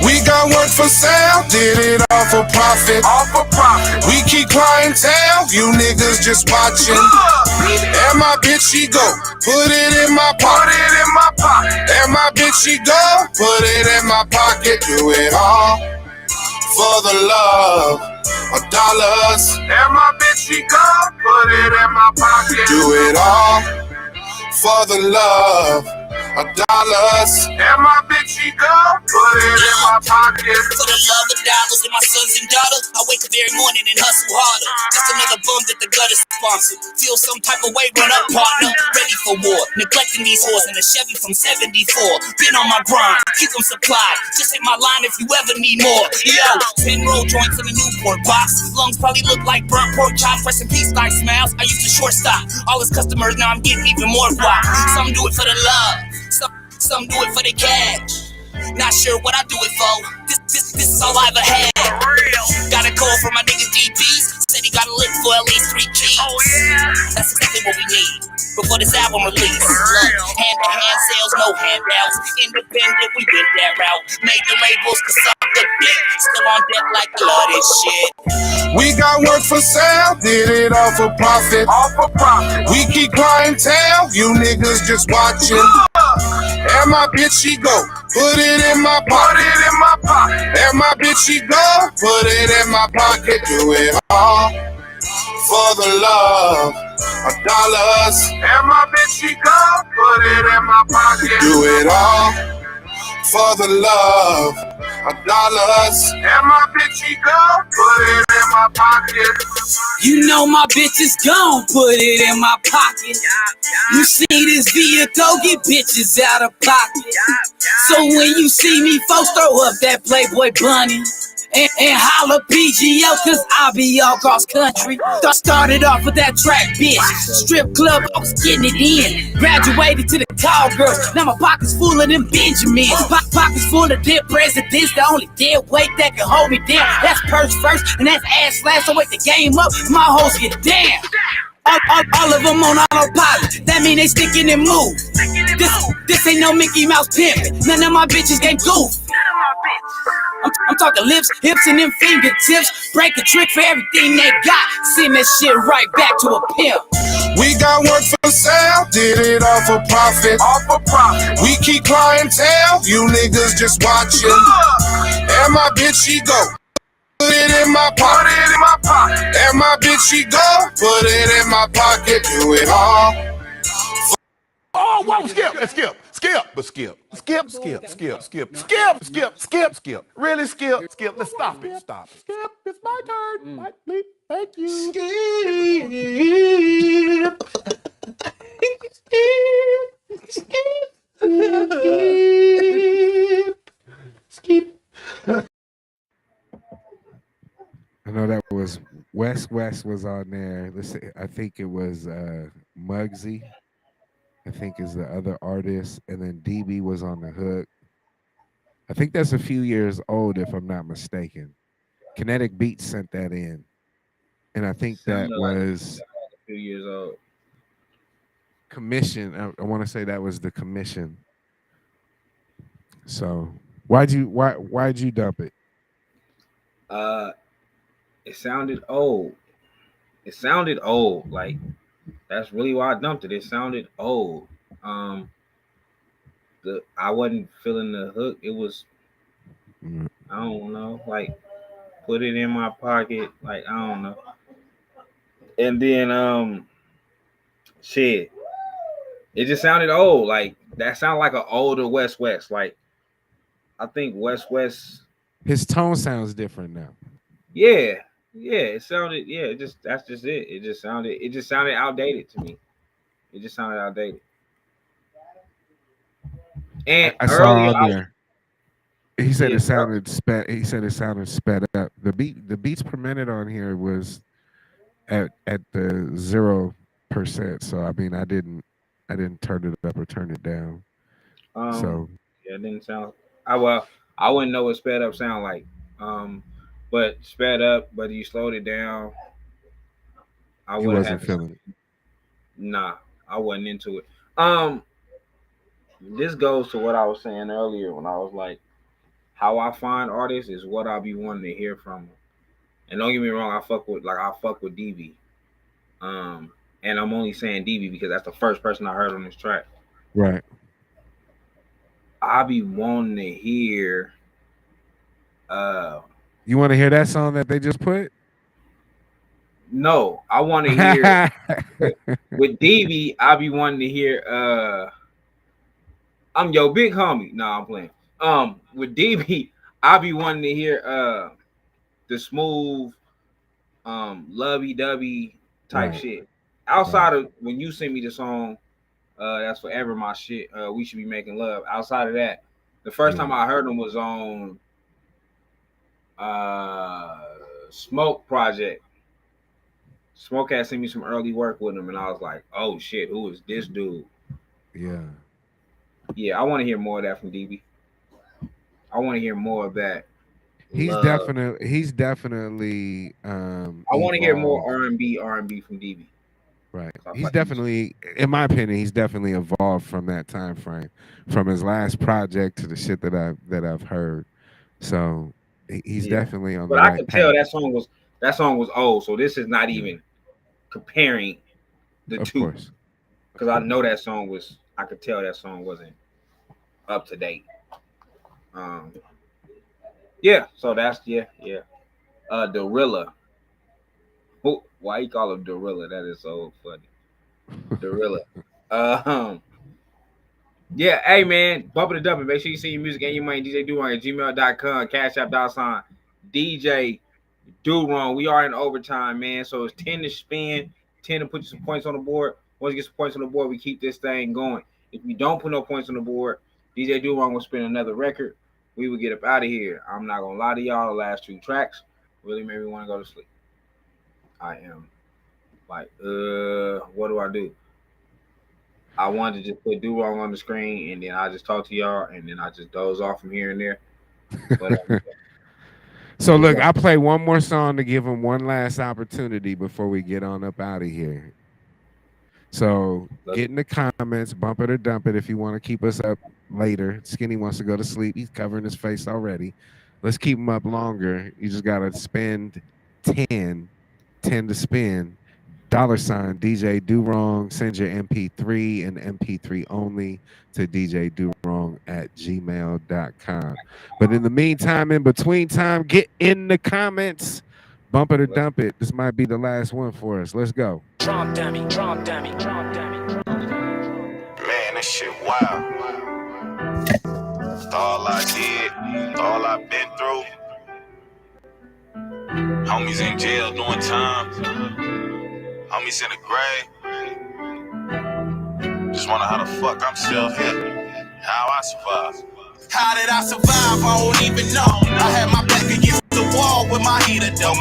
We got work for sale, did it all for profit. We keep clientele, you niggas just watching. And my bitch, she go, put it in my pocket. And my bitch, she go, put it in my pocket. Do it all for the love of dollars. And my bitch, she go, put it in my pocket. Do it all for the love $1. And my bitch, she go, put it in my pocket. For the love of dollars and my sons and daughters, I wake up every morning and hustle harder. Just another bum that the gut is sponsored. Feel some type of way, run up, partner. Ready for war, neglecting these whores in a Chevy from 74. Been on my grind, keep them supplied. Just hit my line if you ever need more. Yo, 10 roll joints in a Newport box. Lungs probably look like burnt pork chops. Rest in peace, nice smiles. I used to shortstop. All his customers, now I'm getting even more guap. Some do it for the love, some do it for the cash. Not sure what I do it for. This is all I ever had. Got a call from my nigga DPs. Said he got a lick for at least 3 keys. That's exactly what we need before this album release. Look, hand-to-hand sales, no handouts. Independent, we went that route. Made the labels to suck the dick. Still on deck like I love this shit. We got work for sale, did it all for profit. We keep clientele, you niggas just watching. And my bitch, she go, put it in my pocket. And my bitch, she go, put it in my pocket. Do it all for the love of $. And my bitch, she go, put it in my pocket. Do it all for the love of $. And my bitch, she go, put it in my pocket. You know my bitch is gone, put it in my pocket. You see this vehicle, get bitches out of pocket. So when you see me, folks, throw up that Playboy bunny. And holla PGO, cause I'll be all cross country. Started off with that track bitch. Strip club, I was getting it in. Graduated to the tall girls. Now my pocket's full of them Benjamins. Pockets full of dead presidents. The only dead weight that can hold me down. That's purse first, and that's ass last. So wake the game up, my hoes get down. All of them on autopilot. That mean they sticking and move. This ain't no Mickey Mouse pimpin'. None of my bitches get goof. I'm talking lips, hips, and them fingertips. Break a trick for everything they got. Send that shit right back to a pimp. We got work for sale, did it all for profit. We keep clientele, you niggas just watching. And my bitch, she go, put it in my pocket. And my bitch, she go, put it in my pocket. Do it all. Oh, whoa, skip. Skip. Really, skip. Let's stop it. Skip, it's my turn. Mike, please. Thank you. Skip. I know that was West was on there. Let's see, I think it was Muggsy. I think is the other artist, and then DB was on the hook. I think that's a few years old, if I'm not mistaken. Kinetic Beats sent that in, and I think that was a few years old. Commission. I want to say that was the Commission. So why'd you dump it? It sounded old. Like that's really why I dumped it. It sounded old. I wasn't feeling the hook. It was, I don't know, like put it in my pocket. Like I don't know. And then shit. It just sounded old. Like that sounded like an older West. Like I think West. His tone sounds different now. Yeah. It sounded. Yeah. That's just it. It just sounded outdated to me. It just sounded outdated. And I saw on there. He said it sounded sped. He said it sounded sped up. The beats per minute on here was at the 0%. So I mean, I didn't turn it up or turn it down. So yeah, it didn't sound. I wouldn't know what sped up sound like. But sped up, but you slowed it down. I wasn't feeling it. Nah, I wasn't into it. This goes to what I was saying earlier when I was like, how I find artists is what I'll be wanting to hear from them. And don't get me wrong, I fuck with DB. And I'm only saying DB because that's the first person I heard on this track. Right. I be wanting to hear. You want to hear that song that they just put? No, I want to hear with DB. I be wanting to hear I'm your big homie. Nah, I'm playing. With DB, I be wanting to hear the smooth, lovey-dovey type shit. Outside of when you send me the song, that's forever my shit. We should be making love. Outside of that, the first time I heard him was on Smoke Project. Smoke had sent me some early work with him, and I was like, "Oh shit, who is this dude?" Yeah, I want to hear more of that from DB. I want to hear more of that. He's definitely. I want to hear more R&B from DB. Right. He's definitely, in my opinion, he's definitely evolved from that time frame, from his last project to the shit that I've heard. So he's definitely on the right path. But I could tell that song was old. So this is not even comparing the two. Of course. Because I know that song was. I could tell that song wasn't up to date. Yeah. So that's Dorilla. Why you call him Dorilla? That is so funny. Dorilla. Yeah, hey man, bump it and dump it. Make sure you send your music and your money, DJ Dowrong at gmail.com, Cash App $ DJ Dowrong. We are in overtime, man. So it's 10 to spin, 10 to put some points on the board. Once you get some points on the board, we keep this thing going. If you don't put no points on the board, DJ Dowrong will spin another record. We will get up out of here. I'm not gonna lie to y'all, the last 2 tracks really made me want to go to sleep. I am like, what do I do? I wanted to just put Dowrong on the screen, and then I just talk to y'all, and then I just doze off from here and there. But, so look, I'll play one more song to give him one last opportunity before we get on up out of here. So get in the comments, bump it or dump it if you want to keep us up later. Skinny wants to go to sleep. He's covering his face already. Let's keep him up longer. You just got to spend 10 to spin. $ DJ Dowrong. Send your MP3 and MP3 only to DJDowrong at gmail.com. But in the meantime, in between time, get in the comments. Bump it or dump it. This might be the last one for us. Let's go. Man, that shit wild. All I did, all I've been through. Homies in jail doing time. Homies in the grave. Just wonder how the fuck I'm still here. How I survived. How did I survive? I don't even know. I had my back against the wall with my heater though.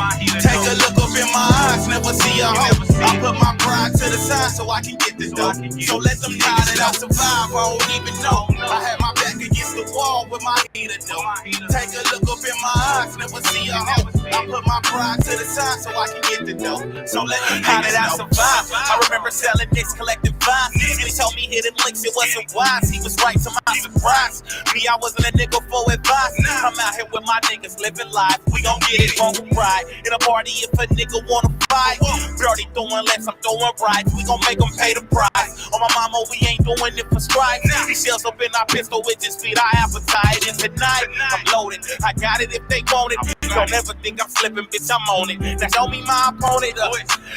Take a look up in my eyes, never see a hoe. I put my pride to the side so I can get the dough. So let them know that I survive. I don't even know. I had my back against the wall with my heater though. Take a look up in my eyes, never see a hoe. I put my pride to the side so I can get the dough. So let them know. How did I survive? I remember selling dicks, collecting vines. He told me hitting licks, it wasn't wise. He was right to my surprise. Me, I wasn't a nigga for advice. I'm out here with my niggas living life. We gon' get it on pride. In a party if a nigga wanna fight. Brody throwing less, I'm throwing right. We gon' make them pay the price. On my mama, we ain't doing it for stripes. These shells up in our pistol, it just feed our appetite. And tonight, I'm loaded. I got it if they want it. Don't ever think I'm slipping, bitch, I'm on it. Now show me my opponent.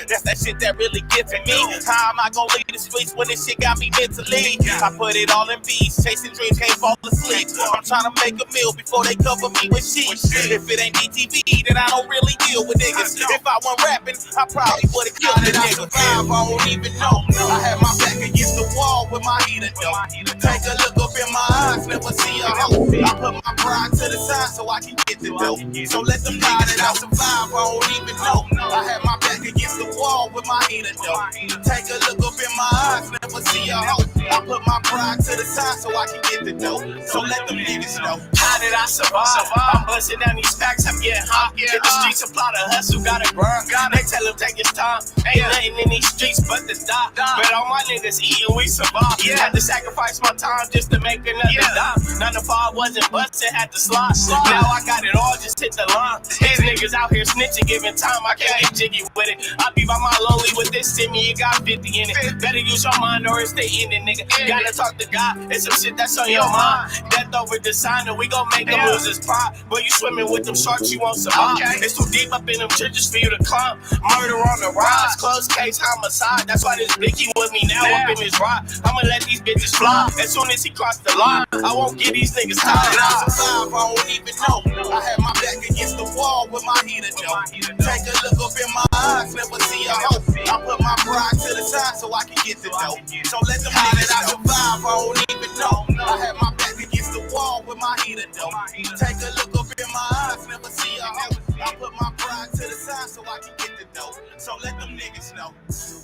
That's that shit that really gets to me. How am I gon' leave the streets when this shit got me mentally? I put it all in beats. Chasing dreams, can't fall asleep. I'm trying to make a meal before they cover me with sheets. If it ain't DTV, then I don't really deal with niggas. If I wasn't rapping, I probably would've killed a nigga. I don't even know. I had my back against the wall with my heater though. Take a look up in my eyes, never see a hoe. I put my pride to the side so I can get the dough. So let them know that I survive. I don't even know. I had my back against the wall with my heater though. Take a look up in my eyes, never see a hoe. I put my pride to the side so I can get the dough. So let them niggas know. How did I survive? I'm busting down these packs, I'm getting hot. Hit the streets, apply the hustle, gotta burn. They tell him take his time. Ain't nothing in these streets but the stop. But all my niggas eating, we survive. Had to sacrifice my time just to make another dime. 9 to 5 wasn't busting, had to slide. Now I got it all, just hit the line. These niggas out here snitching, giving time. I can't get jiggy with it. I be by my only with this semi, you got 50 in it. Better use your mind or it's the ending, nigga. Gotta talk to God, it's some shit that's on your mind. Death over designer, we gon' make them lose his pride. Boy, you swimming with them sharks, you won't survive. It's too deep up in them churches for you to climb. Murder on the rise, close case, homicide. That's why this blicky with me now up in his ride. I'ma let these bitches fly. As soon as he cross the line, I won't get these niggas tired. I survive, I don't even know. I had my back against the wall with my heater, Joe. Take a look up in my eyes, never see a hope. I put my pride to the side so I can get the dough. So let them niggas I survive, I don't even know. I had my back against the wall with my heater, though. Take a look up in my eyes, never see a hope. I put my pride to the side so I can get the dough. So let them niggas know.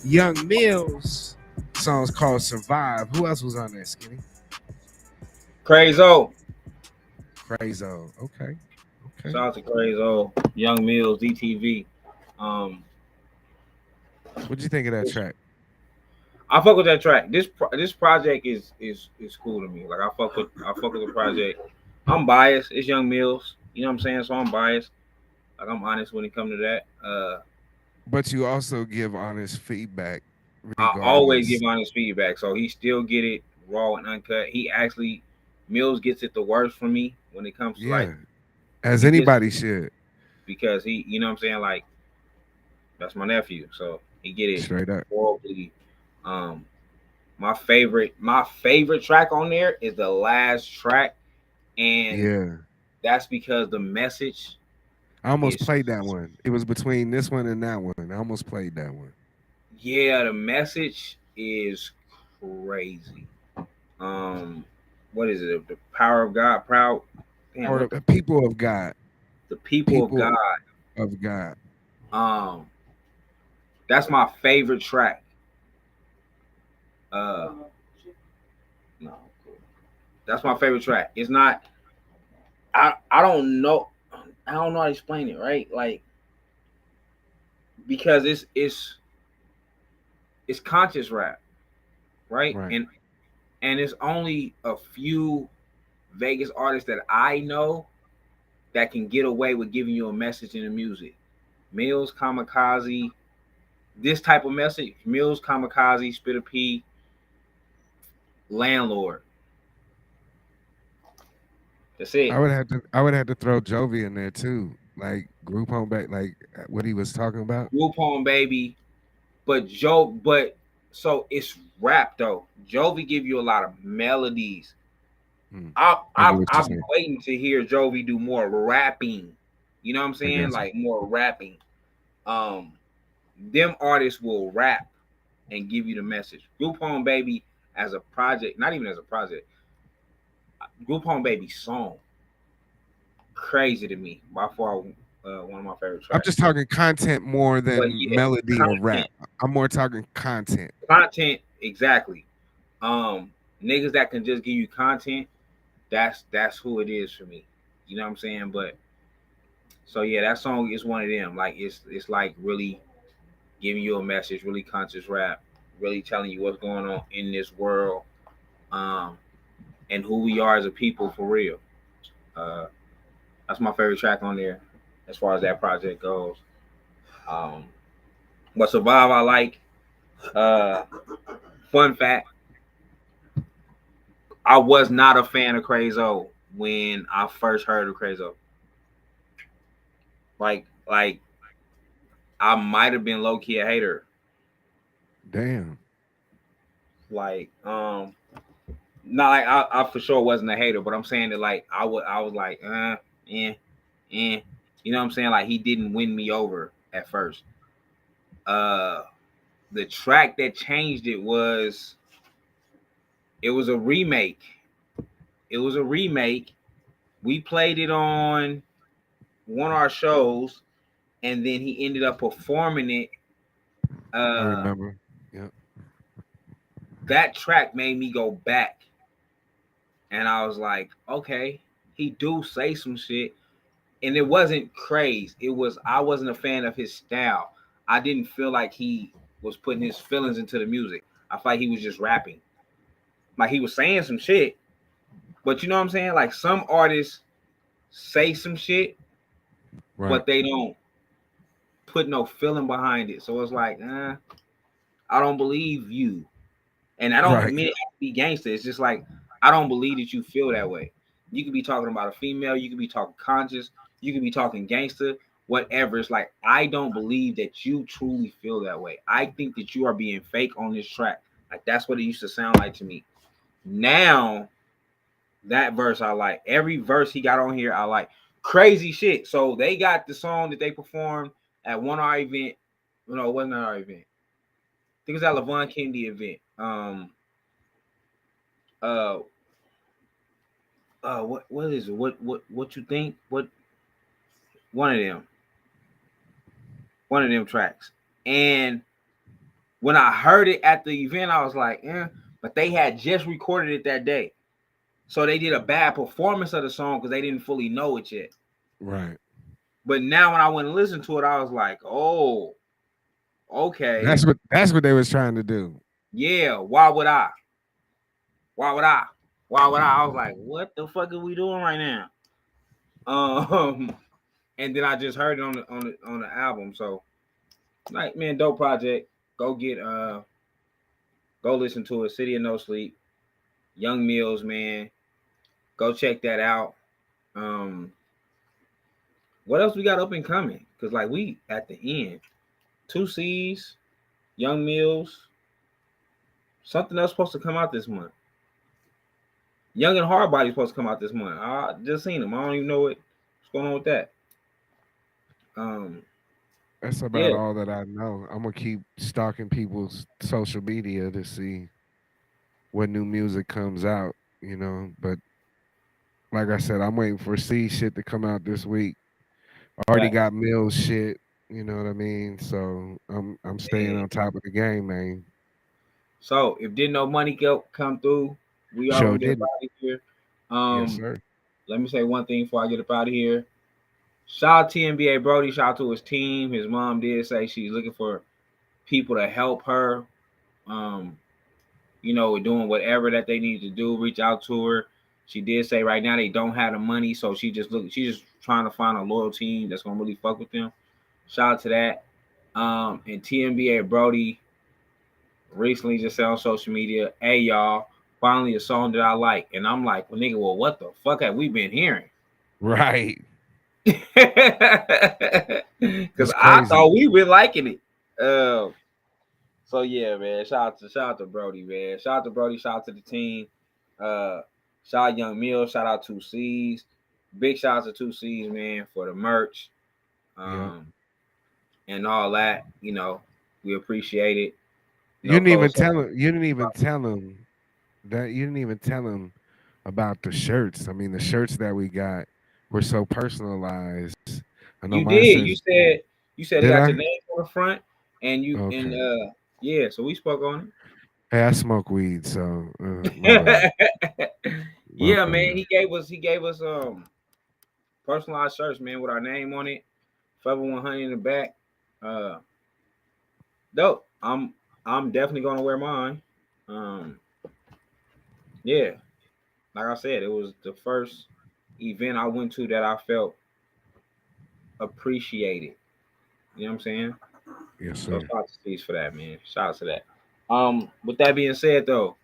Young Mills song's called Survive. Who else was on that, Skinny? Crazo. Okay. Shout out to Crazo, Young Mills, DTV. What'd you think of that track? I fuck with that track. This project is cool to me. Like I fuck with the project. I'm biased. It's Young Mills. You know what I'm saying? So I'm biased. Like I'm honest when it comes to that. But you also give honest feedback. I always give honest feedback. So he still get it raw and uncut. He actually Mills gets it the worst from me when it comes to like as anybody should. Because he, you know what I'm saying, like that's my nephew. So he get it straight up. Horribly. My favorite track on there is the last track, and that's because the message. I almost played that one. It was between this one and that one. I almost played that one. Yeah, the message is crazy. What is it? The power of God, proud. Damn, or the people of God. The people of God. Of God. That's my favorite track. No, that's my favorite track. It's not. I don't know. I don't know how to explain it, right? Like because it's conscious rap, right? And it's only a few Vegas artists that I know that can get away with giving you a message in the music. Mills, Kamikaze, this type of message. Mills, Kamikaze, Spitter P, Landlord. That's it. I would have to throw Jovi in there too, like Group Home Baby, like what he was talking about. Group Home Baby, but so it's rap though. Jovi give you a lot of melodies. I'm waiting to hear Jovi do more rapping. You know what I'm saying? Like more rapping. Them artists will rap and give you the message. Group Home Baby as a project, not even as a project. Group Home Baby song, crazy to me. By far, one of my favorite tracks. I'm just talking content more than melody or rap. I'm more talking content. Content, exactly. Niggas that can just give you content, that's who it is for me. You know what I'm saying? But so yeah, that song is one of them. Like it's like really giving you a message, really conscious rap, really telling you what's going on in this world, and who we are as a people for real. That's my favorite track on there, as far as that project goes. But Survive, I like. Fun fact: I was not a fan of Crazo when I first heard of Crazo. Like I might have been low key a hater. Damn. Like not like I for sure wasn't a hater, but I'm saying that like I was like you know what I'm saying? Like he didn't win me over at first. The track that changed it was a remake. It was a remake. We played it on one of our shows, and then he ended up performing it. I remember. Yeah. That track made me go back, and I was like, okay, he do say some shit, and it wasn't crazy. I wasn't a fan of his style. I didn't feel like he was putting his feelings into the music. I felt like he was just rapping. Like he was saying some shit, but you know what I'm saying? Like some artists say some shit, but they don't put no feeling behind it. So it's like, I don't believe you. And I don't mean it to be gangster. It's just like, I don't believe that you feel that way. You could be talking about a female. You could be talking conscious. You could be talking gangster, whatever. It's like, I don't believe that you truly feel that way. I think that you are being fake on this track. Like, that's what it used to sound like to me. Now, that verse I like. Every verse he got on here, I like. Crazy shit. So they got the song that they performed at one of our event. No, it wasn't our event. I think it was at LeVon Kennedy event. What is it? What you think? What one of them tracks. And when I heard it at the event, I was like, but they had just recorded it that day. So they did a bad performance of the song because they didn't fully know it yet. Right. But now when I went and listened to it, I was like, oh, okay. That's what they was trying to do. Yeah, why would I? I was like, what the fuck are we doing right now? And then I just heard it on the album. So, like, man, dope project. Go listen to it. City of No Sleep, Young Mills, man. Go check that out. What else we got up and coming? Cause like we at the end, 2 C's, Young Mills. Something else supposed to come out this month. Young and Hardbody supposed to come out this month. I just seen them. I don't even know what's going on with that. That's about all that I know. I'm gonna keep stalking people's social media to see what new music comes out, you know. But like I said, I'm waiting for C shit to come out this week. I already got Mills shit, you know what I mean? So I'm staying on top of the game, man. So if Didn't Know Money come through, we are gonna get up out of here. Yes, sir. Let me say one thing before I get up out of here. Shout out to NBA Brody. Shout out to his team. His mom did say she's looking for people to help her. You know, doing whatever that they need to do. Reach out to her. She did say right now they don't have the money, so she's just trying to find a loyal team that's gonna really fuck with them. Shout out to that. And TNBA Brody recently just said on social media, "Hey y'all, finally a song that I like." And I'm like, well, nigga, well, what the fuck have we been hearing? Right. Because I thought we been liking it. So yeah, man. Shout out to Brody, man. Shout out to Brody. Shout out to the team. Shout out Young Mill. Shout out 2 C's. Big shout out to 2 C's, man, for the merch. And all that. You know, we appreciate it. You didn't even tell him about the shirts. I mean, the shirts that we got were so personalized. I know you did. You said they got your name on the front, and so we spoke on it. Hey, I smoke weed, so yeah, man. He gave us personalized shirts, man, with our name on it, Forever 100 in the back. Dope. I'm definitely gonna wear mine. Yeah, like I said, it was the first event I went to that I felt appreciated. You know what I'm saying? Yes, sir. So shout out to Steve for that, man. Shout out to that. With that being said, though,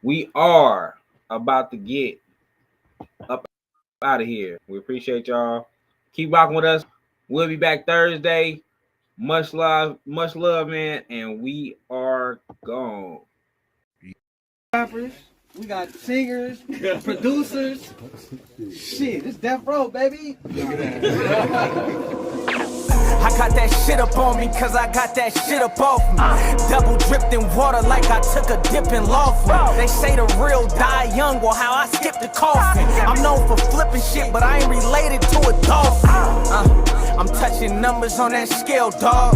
we are about to get up out of here. We appreciate y'all. Keep rocking with us. We'll be back Thursday. Much love, man. And we are gone. Rappers, we got singers, producers. Shit, it's Death Row, baby. I got that shit up on me cause I got that shit up off me. Double dripped in water like I took a dip in Laughlin. They say the real die young, well how I skipped the coffin. I'm known for flipping shit, but I ain't related to a dolphin. I'm touching numbers on that scale, dog.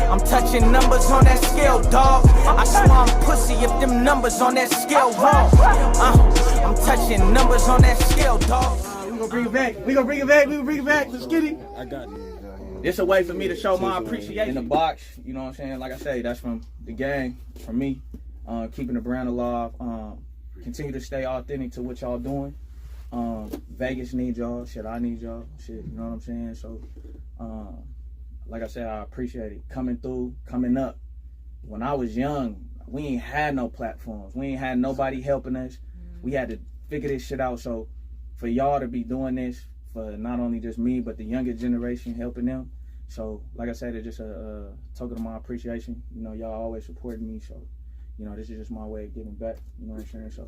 I'm touching numbers on that scale, dog. I swear I'm pussy if them numbers on that scale wrong. I'm touching numbers on that scale, dog. We gonna bring it back. Let's get it. I got you. It's a way for me to show my appreciation. In the box, you know what I'm saying? Like I say, that's from the gang, from me. Keeping the brand alive. Continue to stay authentic to what y'all doing. Vegas need y'all. Shit, I need y'all. Shit, you know what I'm saying? So, like I said, I appreciate it. Coming up. When I was young, we ain't had no platforms. We ain't had nobody helping us. We had to figure this shit out. So for y'all to be doing this, for not only just me, but the younger generation, helping them. So like I said, it's just a token of my appreciation. You know, y'all always supporting me. So, you know, this is just my way of giving back. You know what I'm saying? So